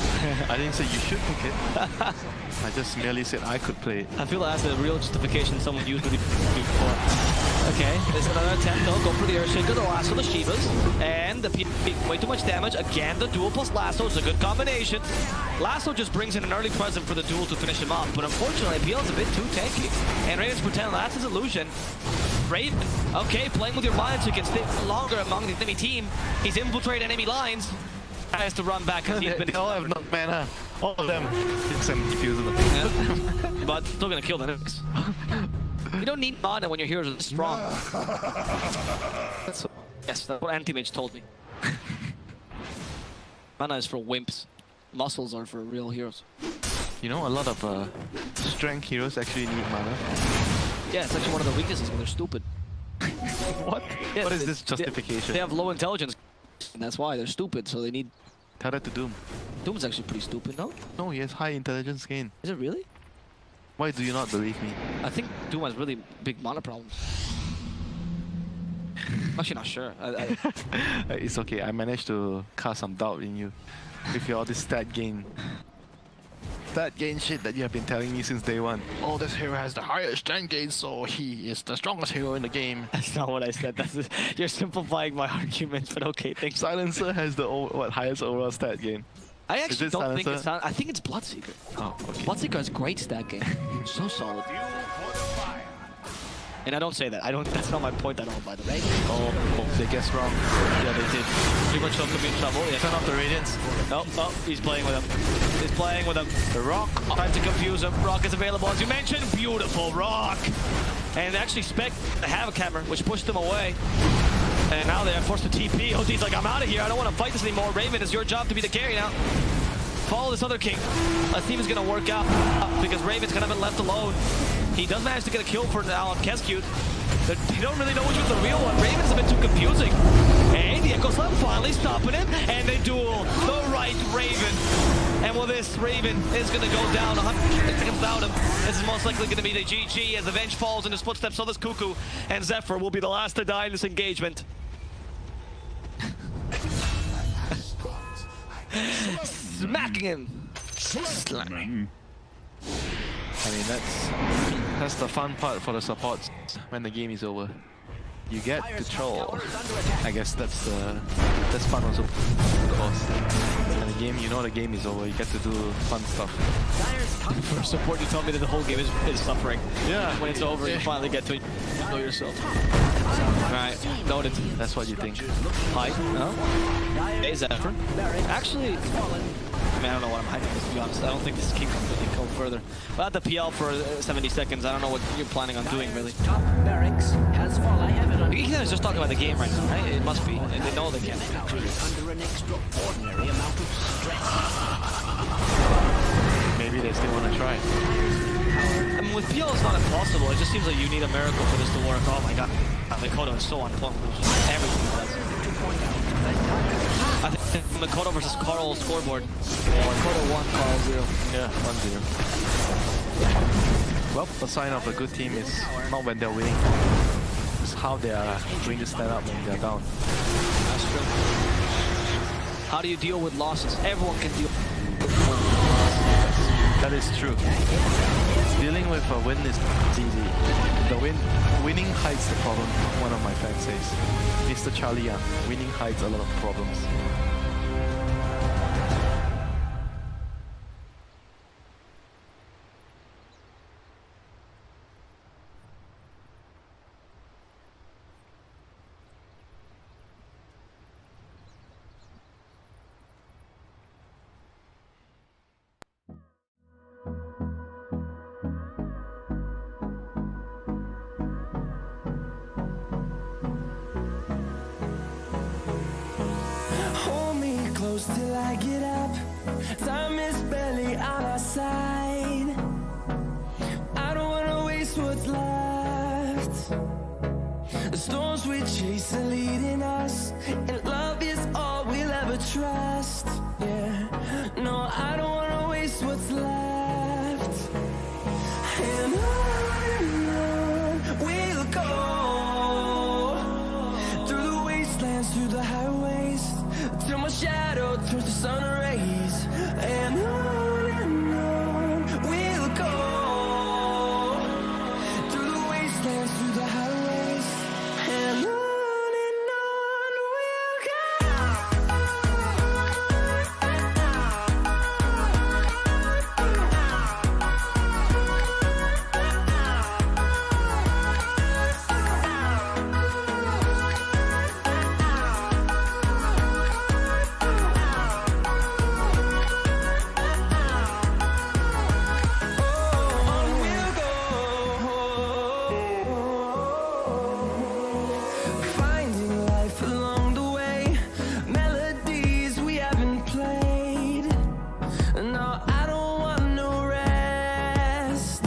I didn't say you should pick it. I just merely said I could play it. I feel that's a real justification someone used before. Okay, there's another attempt though. Go for the Earthshaker, the lasso, the Shivas. And the way too much damage. Again, the duel plus lasso is a good combination. Lasso just brings in an early present for the duel to finish him off, but unfortunately, PL is a bit too tanky. And Raven's pretending that's his illusion. Raven, okay, playing with your lines so you can stay longer among the enemy team. He's infiltrated enemy lines. Has to run back because he's been... They all have no mana. All of them. It's confusing them. Yeah. But still gonna kill the nukes. You don't need mana when your heroes are strong. Yes, that's what Anti-Mage told me. Mana is for wimps. Muscles are for real heroes. You know, a lot of strength heroes actually need mana. Yeah, it's actually one of the weaknesses when they're stupid. What? Yeah, What is this justification? They have low intelligence, and that's why they're stupid, so they need... Tell that to Doom. Doom's actually pretty stupid, no? No, he has high intelligence gain. Is it really? Why do you not believe me? I think Doom has really big mana problems. I'm actually not sure. It's okay, I managed to cast some doubt in you. With all this stat gain shit that you have been telling me since day one. Oh, this hero has the highest stat gain, so he is the strongest hero in the game. That's not what I said. You're simplifying my argument, but okay, thanks. Silencer has the highest overall stat gain. I actually this don't think Silencer? it's... I think it's Bloodseeker. Oh, okay. Bloodseeker has great stat gain. So solid. And I don't say that. That's not my point at all, by the way. Oh, they guessed wrong. Yeah, they did. Pretty much could be in trouble. Yeah. Turn off the Radiance. No, oh, he's playing with him. He's playing with him. The Rock. Trying to confuse him. Rock is available, as you mentioned. Beautiful Rock. And actually Spec have a camera, which pushed them away. And now they're forced to TP. OD's like, I'm out of here. I don't want to fight this anymore. Raven, it's your job to be the carry now. Follow this other king. That team is going to work out because Raven's kind of been left alone. He does manage to get a kill for now on Keskute. They don't really know which one's the real one. Raven's a bit too confusing. And the Echo Slam finally stopping him. And they duel the right Raven. And well, this Raven is going to go down 100 seconds without him. This is most likely going to be the GG as the Venge falls in his footsteps. So this Cuckoo and Zephyr will be the last to die in this engagement. Smacking him. Slamming. I mean, that's the fun part for the supports when the game is over. You get to troll. I guess that's fun also, of course. And the game, you know the game is over, you get to do fun stuff. For support, you told me that the whole game is suffering. Yeah. When it's over, you finally get to know yourself. Alright, noted. That's what you think. Hi. No? Hey, Zephyr. Actually, I mean, I don't know what I'm hyping this, to be honest. I don't think this King can really go further. But at the PL for 70 seconds, I don't know what you're planning on doing, really. Top barracks has fallen. I have it under You guys just talking about the game right now, right? It must be. And they know they can. under an extraordinary amount of stress. Maybe they still want to try. I mean, with PL, it's not impossible. It just seems like you need a miracle for this to work. Oh my god. Mikoto is so on point with everything he does. I think Mikoto versus Carl scoreboard. Mikoto 1, Carl 0. Yeah, 1-0. Well, the sign of a good team is not when they're winning. It's how they are doing the stand up when they're down. That's true. How do you deal with losses? Everyone can deal with losses. That is true. Dealing with a win is easy. Winning hides the problem, one of my fans says. Mr. Charlie Young, winning hides a lot of problems. close till I get up. Time is barely on our side. I don't wanna waste what's left. The storms we chase are leading us, and love is all we'll ever trust. Yeah, no, I don't wanna waste what's left. And on we'll go, through the wastelands, through the highways, till my shadow turns to sun rays. And on we'll go, through the wastelands, through the highways, and on we'll go. Finding life along the way, melodies we haven't played. No, I don't want no rest.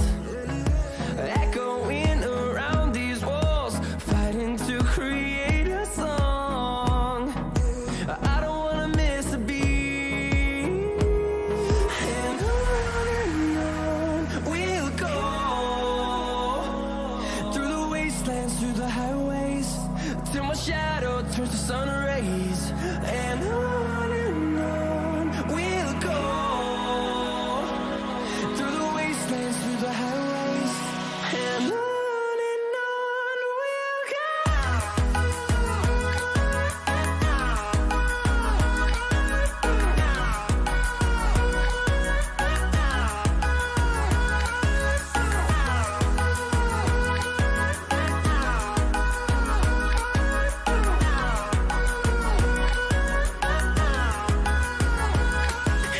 Echoing around these walls, fighting to create a song. I don't wanna miss a beat. And on we'll go, through the wastelands, through the highways, till my shadow turns to sun rays. And on we'll go, through the wastelands, through the highways, and on we'll go.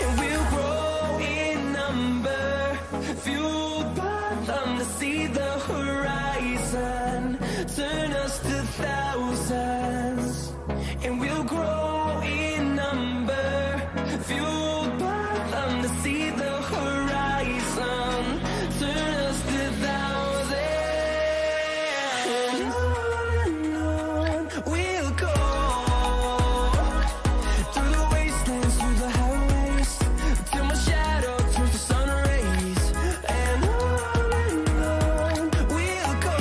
And we'll grow in number, fueled by them to see the horizon, turn us to thousands. And we'll grow in number, fueled by them to see the horizon, turn us to thousands. And on we'll go, through the wastelands, through the highways, till my shadow turns to sun rays. And on we'll go,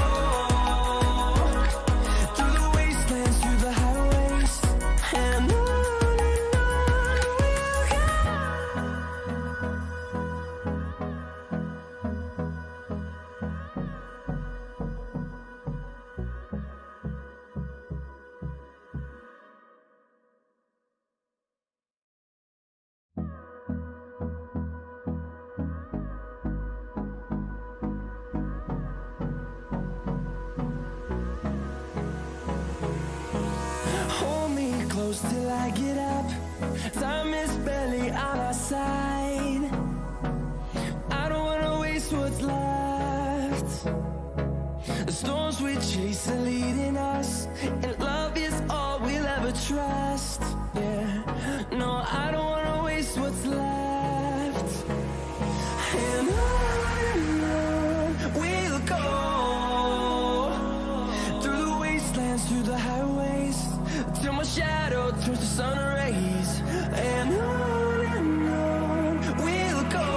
through the wastelands, through the highways, and on we'll go. Hold me close till I get up. Time is barely on our side. I don't wanna waste what's left. The storms we chase are leading us, and love is all we'll ever trust. Yeah, no, I don't wanna waste what's left. And on we'll go, through the wastelands, through the highways, till my shadow turns to sun rays. And on we'll go,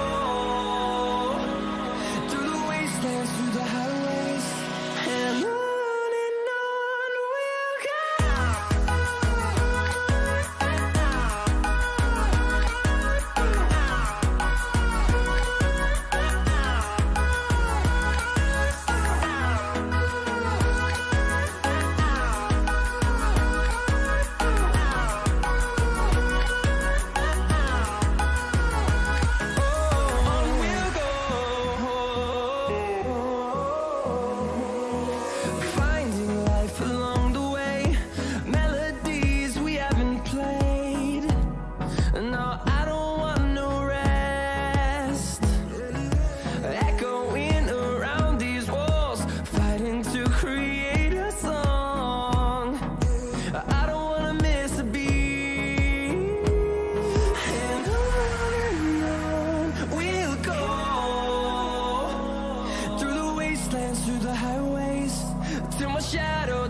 through the wastelands, through the highways, and on we'll go.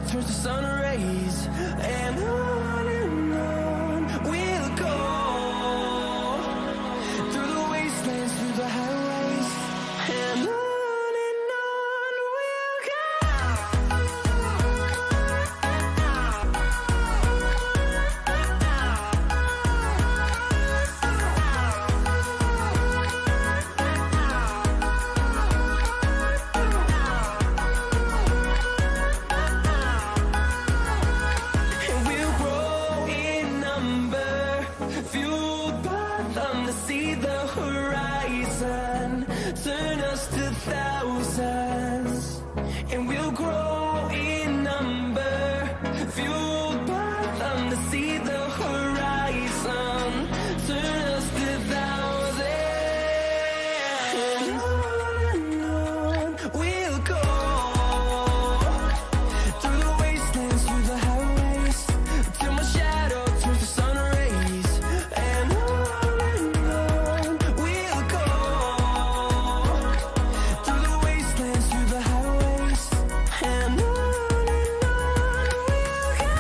turns to sun rays, and on we'll go through the wastelands, through the highways, and on we'll go. And we'll grow in number, fueled by them to see the horizon, turn us to thousands. And we'll grow in number, fueled by them to see the horizon, turn us to thousands. And on we'll go through the wastelands, through the highways, till my shadow turns to sun rays, and on we'll go through the wastelands, through the highways, and on we'll go.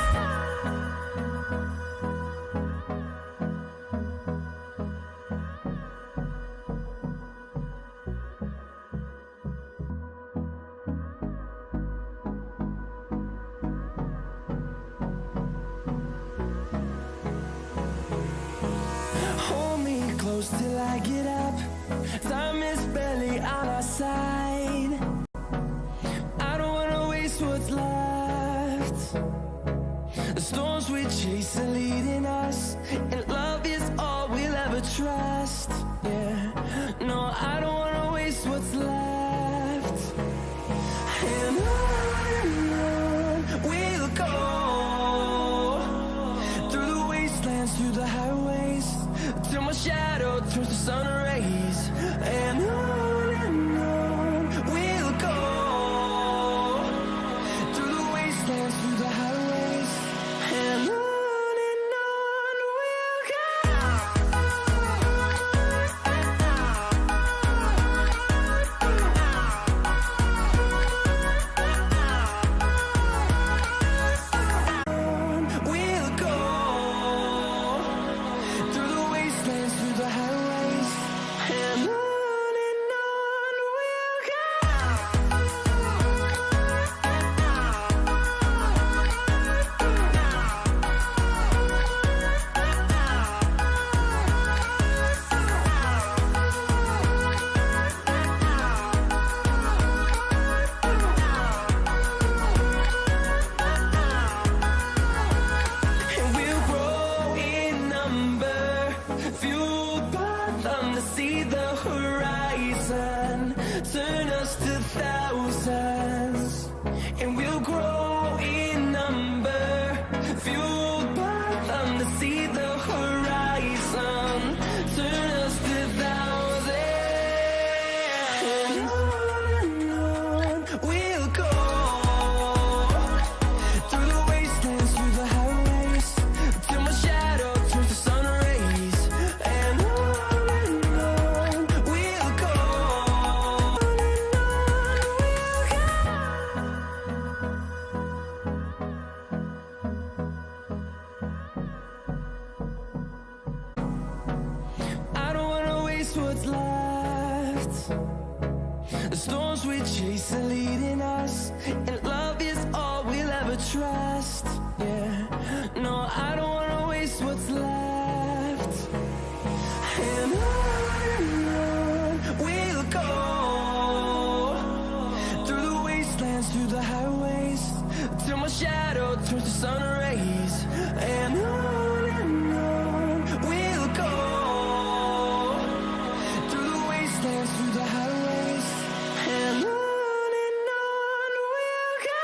Hold me close till I get up. Time is barely on our side. I don't wanna waste what's left. The storms we chase are leading us, and love is all we'll ever trust. Yeah, no, I don't wanna waste what's left. And on we'll go through the wastelands, through the highways, till my shadow turns to sun rays, and on we'll go through the wastelands, through the highways, and on we'll go. We'll go through the wastelands, through the highways, and on we'll go. And we'll grow in number, fueled by them to see the horizon, turn us to thousands. And we'll grow in number, fueled by them to see the horizon, turn us to thousands. And on we'll go through the wastelands, through the highways, till my shadow turns to sun rays, and on we'll go. I don't wanna waste what's left. The storms we chase are leading us, and love is all we'll ever trust. Yeah, no, I don't wanna waste what's left. And on we'll go through the wastelands, through the highways, till my shadow turns to sun rays, and on we'll go through the wastelands, through the highways, and on we'll go.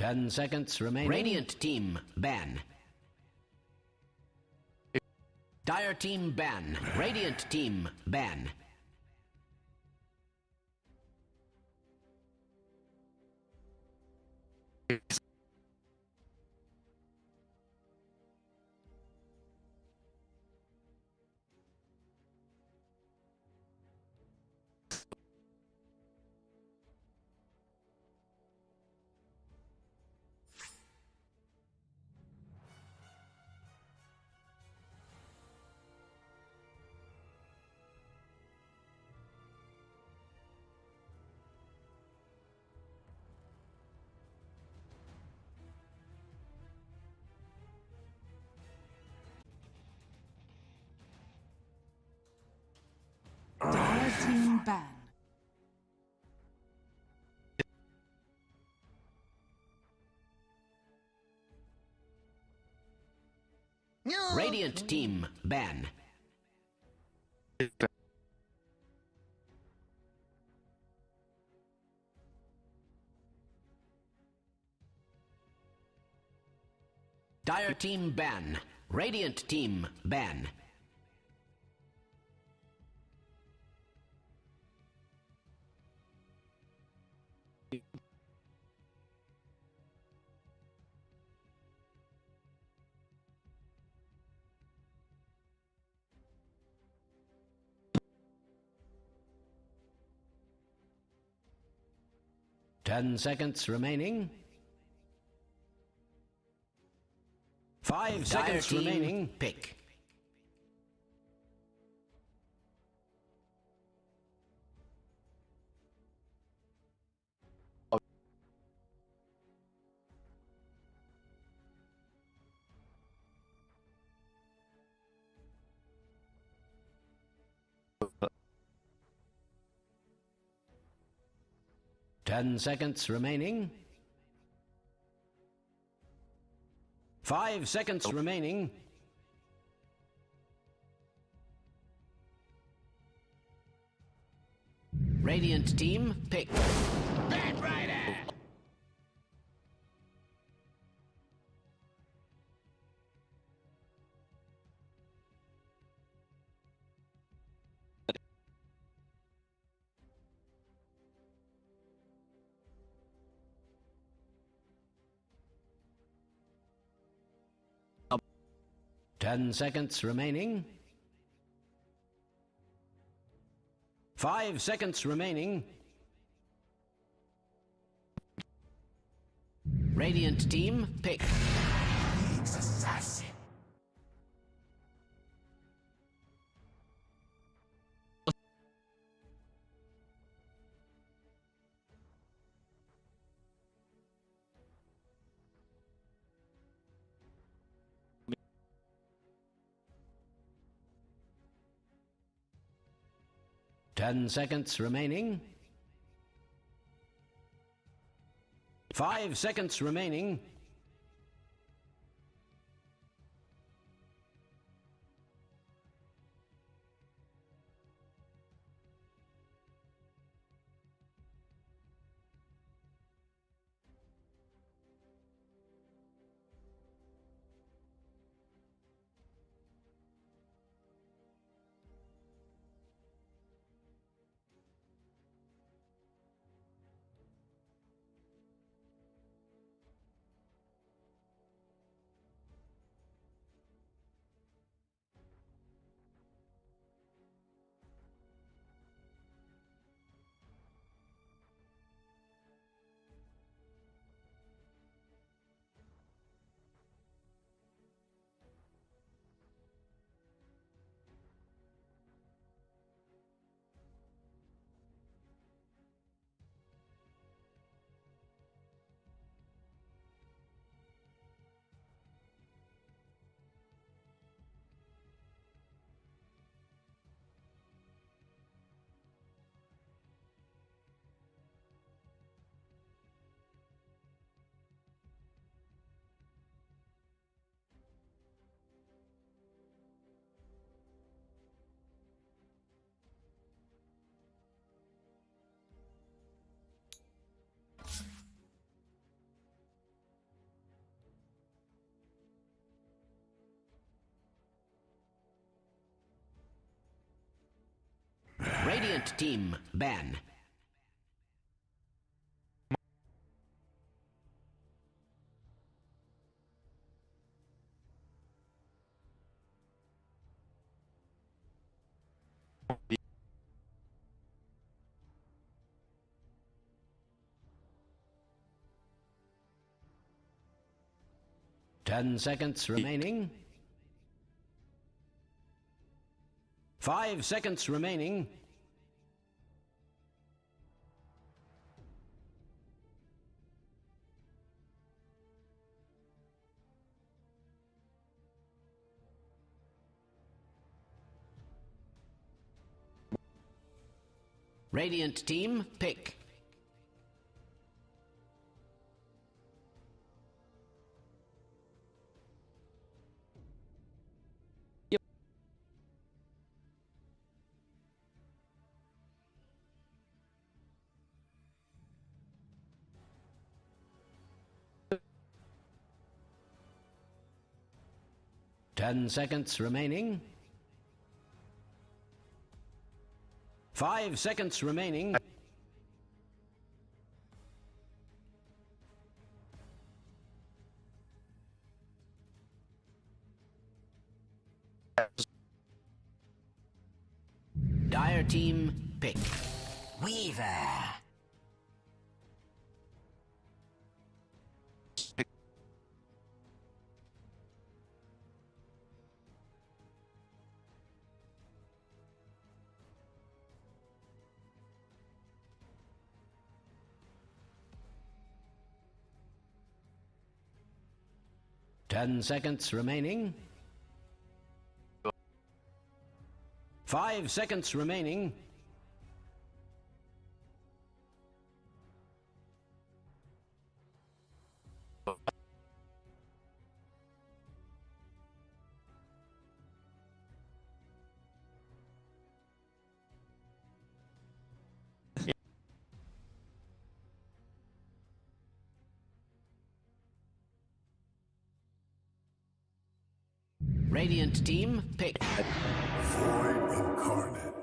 10 seconds remaining. Radiant team ban. Dire team ban. Radiant team ban. Dire team ban. Radiant team ban. Dire team ban. Radiant team ban. Ten seconds remaining. 5 seconds remaining. Pick. Ten seconds remaining. 5 seconds remaining. Radiant team pick. Bad Rider! Ten seconds remaining. 5 seconds remaining. Radiant team pick. Assassin. Ten seconds remaining. 5 seconds remaining. Radiant team ban. Ten seconds remaining. 5 seconds remaining. Radiant team, pick. Yep. Ten seconds remaining. 5 seconds remaining. Dire team, pick. Weaver. Ten seconds remaining. 5 seconds remaining. Radiant team, pick. Void incarnate.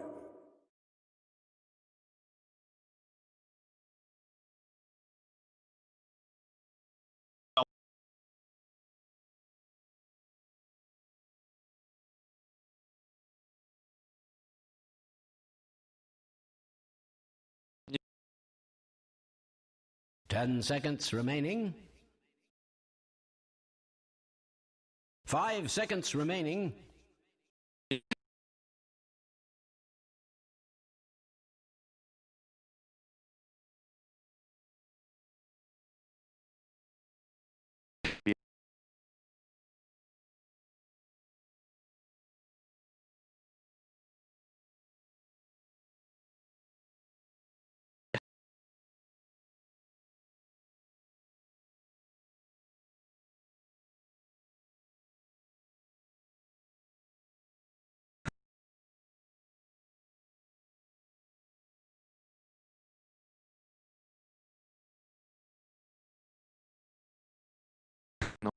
Ten seconds remaining. 5 seconds remaining. No.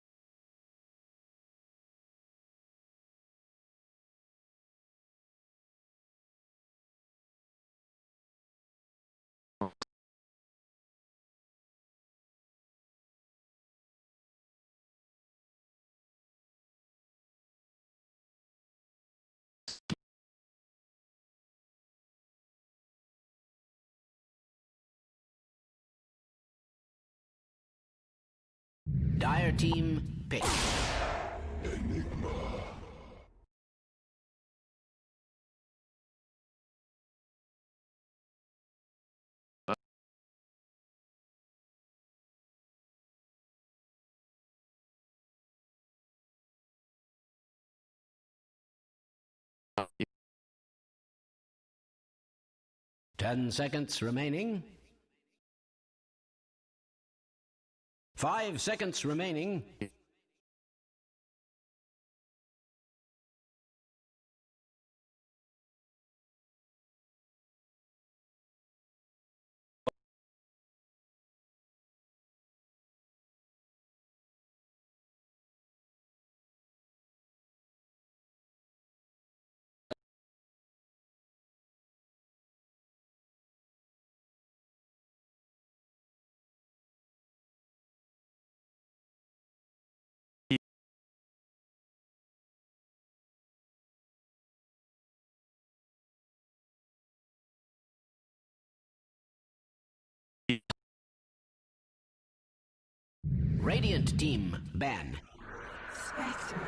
Dire team, pick. Enigma. 10 seconds remaining. 5 seconds remaining. Radiant team ban. Spectre.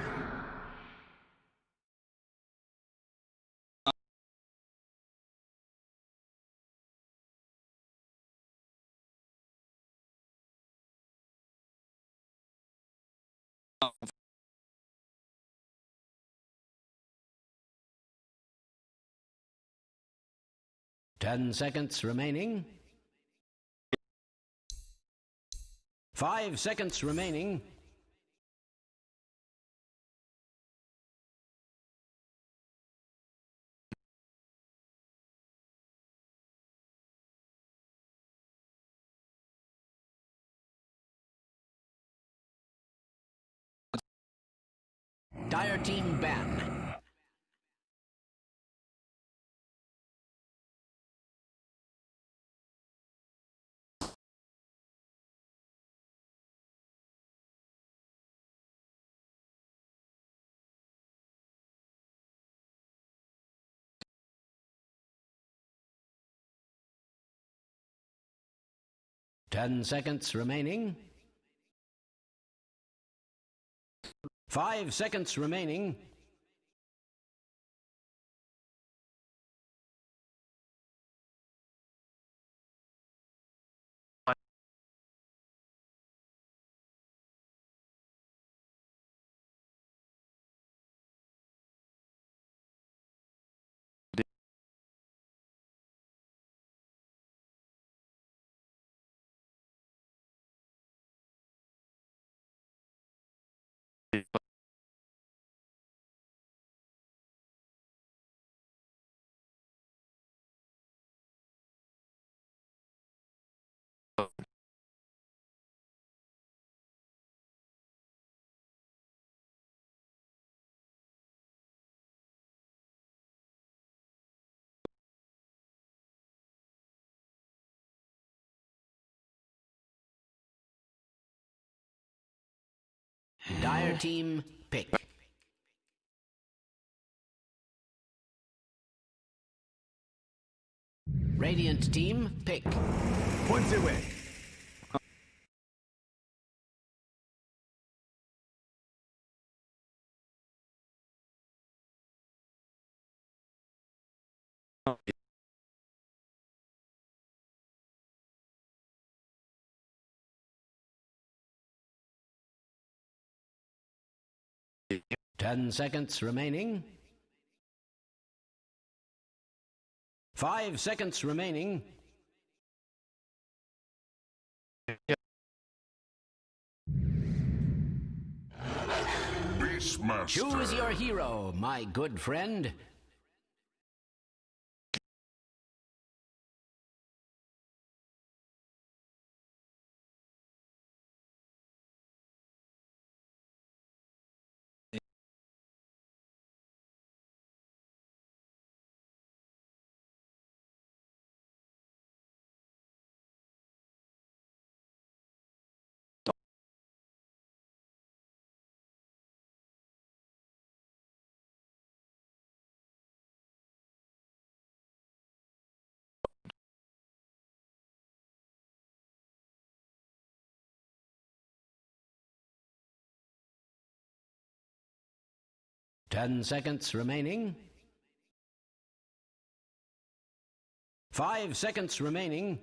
Ten seconds remaining. 5 seconds remaining. Dire team ban. Ten seconds remaining. 5 seconds remaining. Dire team pick. Radiant team pick. Points away. Yeah. 10 seconds remaining. 5 seconds remaining. Beastmaster. Choose your hero, my good friend. Ten seconds remaining. 5 seconds remaining.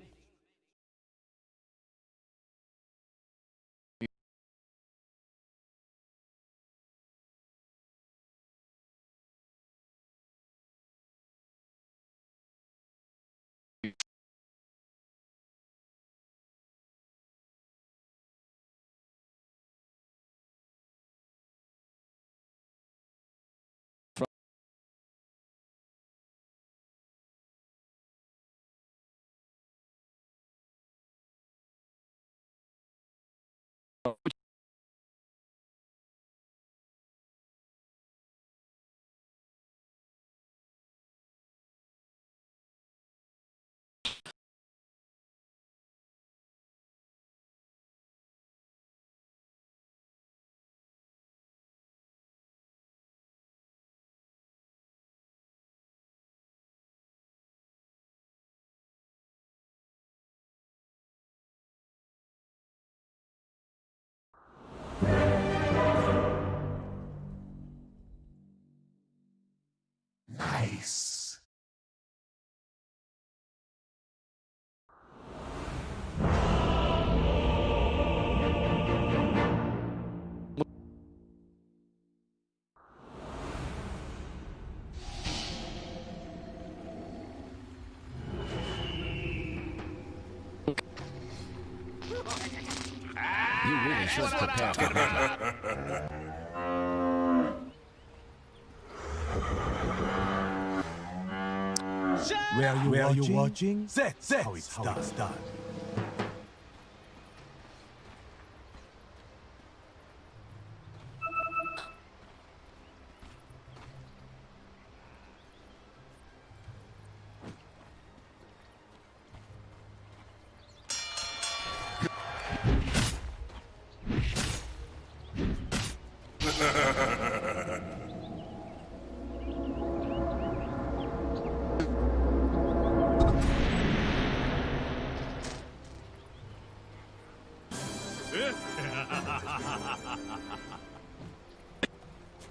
Ace. You really should prepare for battle. Where are you watching? Set. How it's done.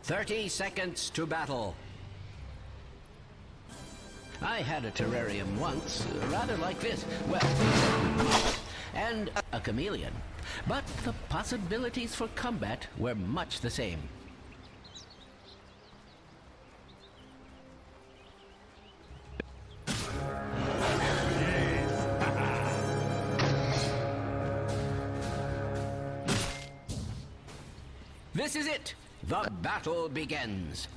"30 seconds to battle." I had a terrarium once, rather like this. Well, and a chameleon. But the possibilities for combat were much the same. This is it! The battle begins!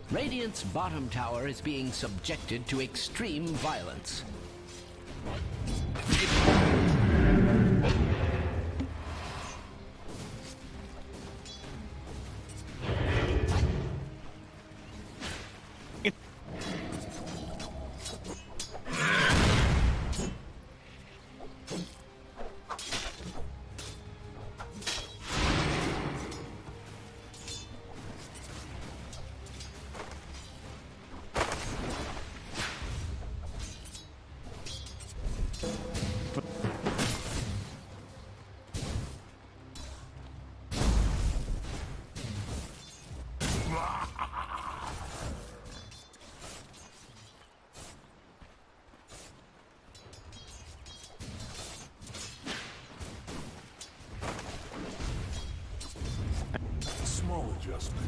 Radiant's bottom tower is being subjected to extreme violence. Small adjustment.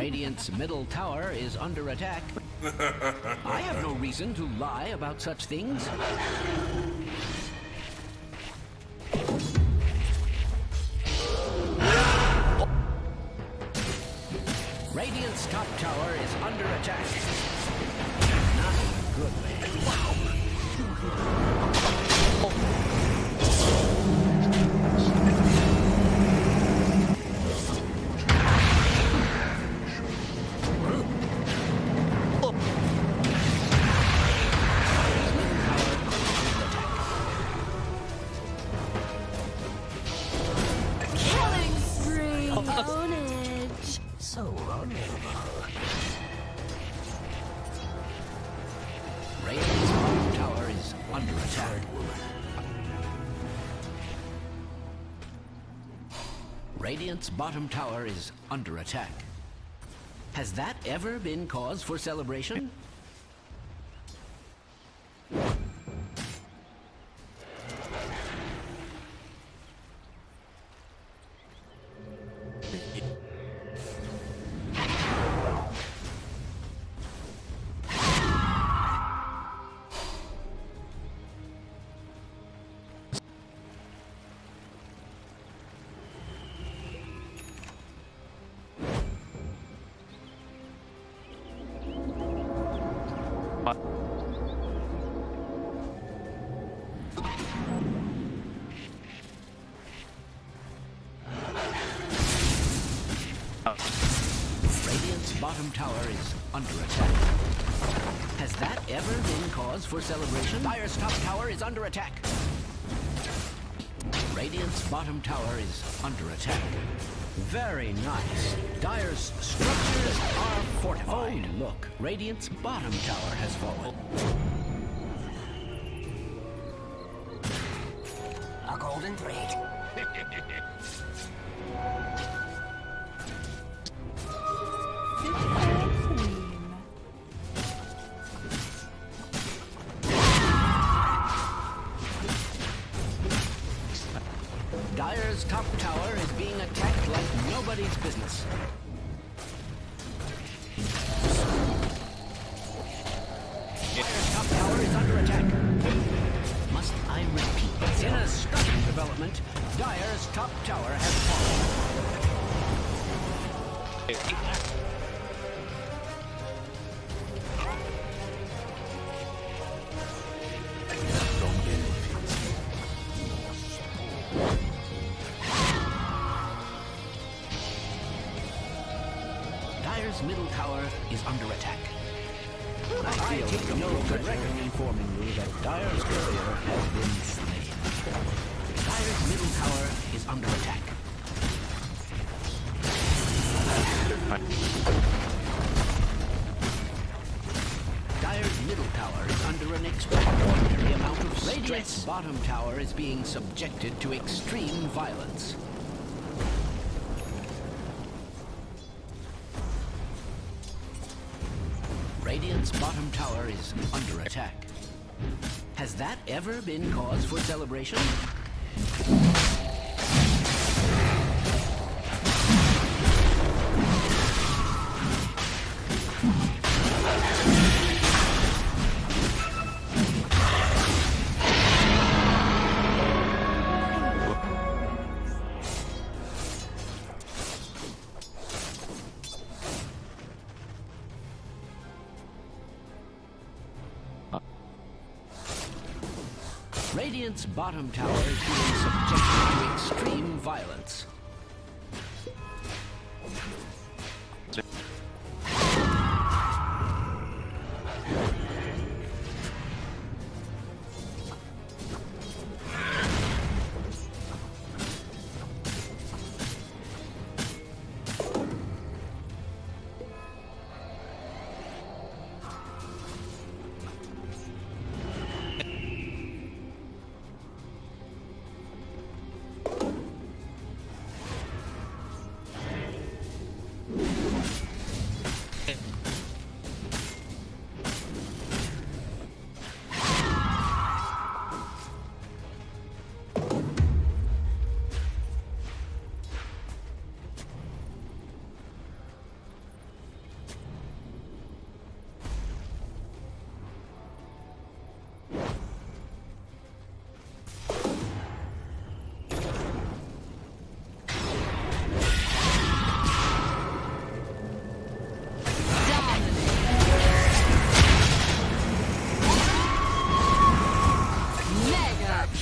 Radiant's middle tower is under attack. I have no reason to lie about such things. Radiant's top tower is under attack. Not in a good way. Wow. Killing spree. Ownage. So vulnerable. Radiant's bottom tower is under attack. Radiant's bottom tower is under attack. Has that ever been cause for celebration? Radiant's bottom tower is under attack. Has that ever been cause for celebration? Dire's top tower is under attack. Radiant's bottom tower is under attack. Very nice. Dire's structures are fortified. Oh, look. Radiant's bottom tower has fallen. A golden thread. Dire's top tower is being attacked like nobody's business. Dire's top tower is under attack. Must I repeat myself? In a stunning development, Dire's top tower has fallen. Dire's middle tower is under attack. I feel no record informing you that Dire's courier has been slain. Dire's middle tower is under attack. Dire's middle tower is under an extraordinary amount of stress. Radiant's bottom tower is being subjected to extreme violence. Radiant's bottom tower is under attack. Has that ever been cause for celebration? Radiant's bottom tower is being subjected to extreme violence.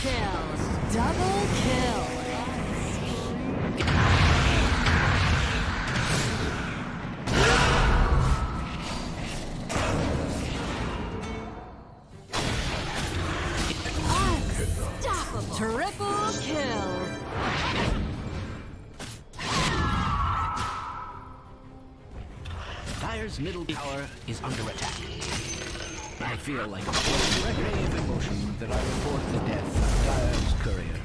kill. Double kill. Unstoppable. Triple kill. Dire's middle tower is under attack. I feel like a reggae of emotion that I report the death of Dire's courier.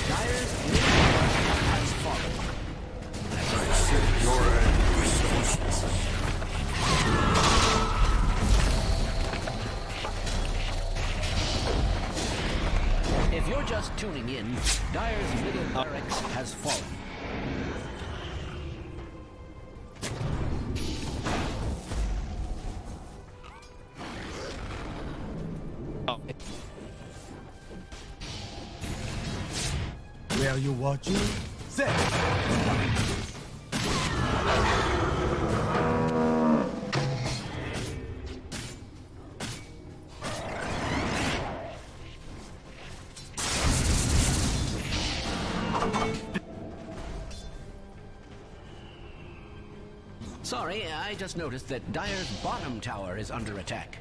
Dire's middle tower has fallen. As I sit your anguish. If you're just tuning in, Dire's middle barracks has fallen. Where are you watching? Set. Sorry, I just noticed that Dire's bottom tower is under attack.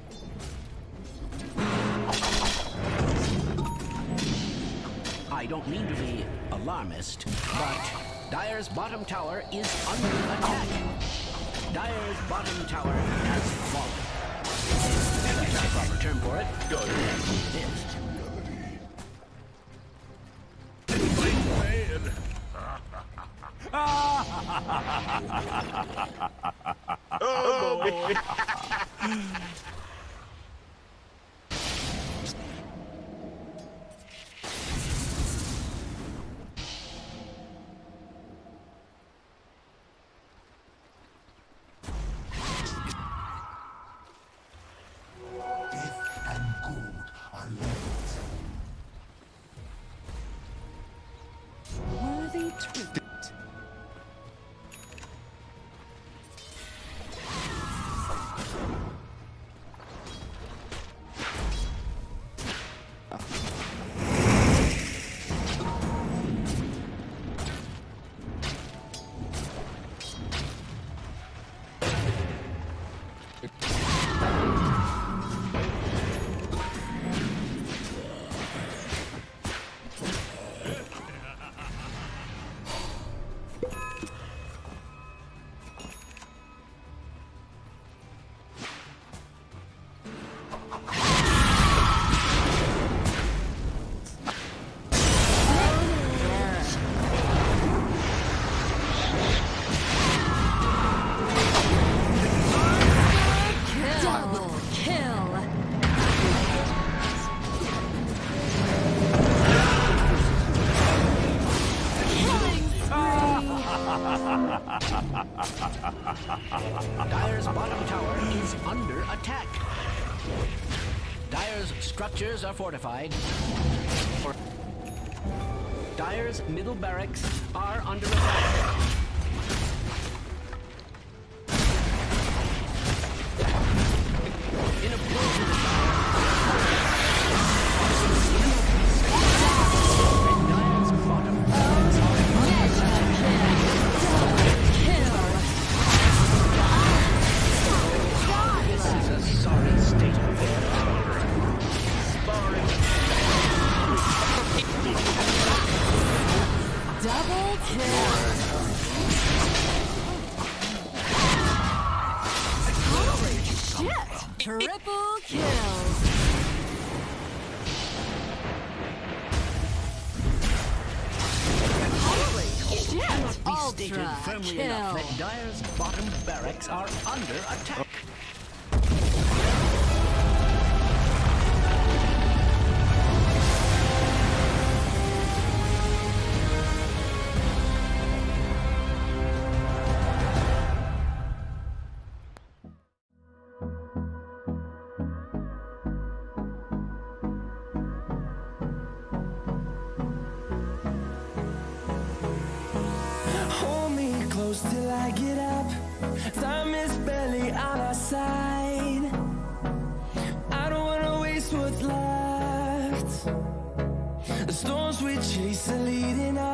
I don't mean to be alarmist, but Dire's bottom tower is under attack. Dire's bottom tower has fallen. That's the proper term for it. Good. Oh boy. Death and gold are linked. Worthy tribute. Double kill. Killing spree. Dire's bottom tower is under attack. Dire's structures are fortified. Dire's middle barracks are under attack. In a blow, Dire's bottom barracks are under attack. This is a sorry state of affairs. Sparring. Double kill. Holy shit! Triple kill. Holy shit! Be stated Ultra firmly enough kill. that Dire's bottom barracks are under attack. Hold me close till I get up. Time is barely on side. I don't wanna waste what's left. The storms we chase are leading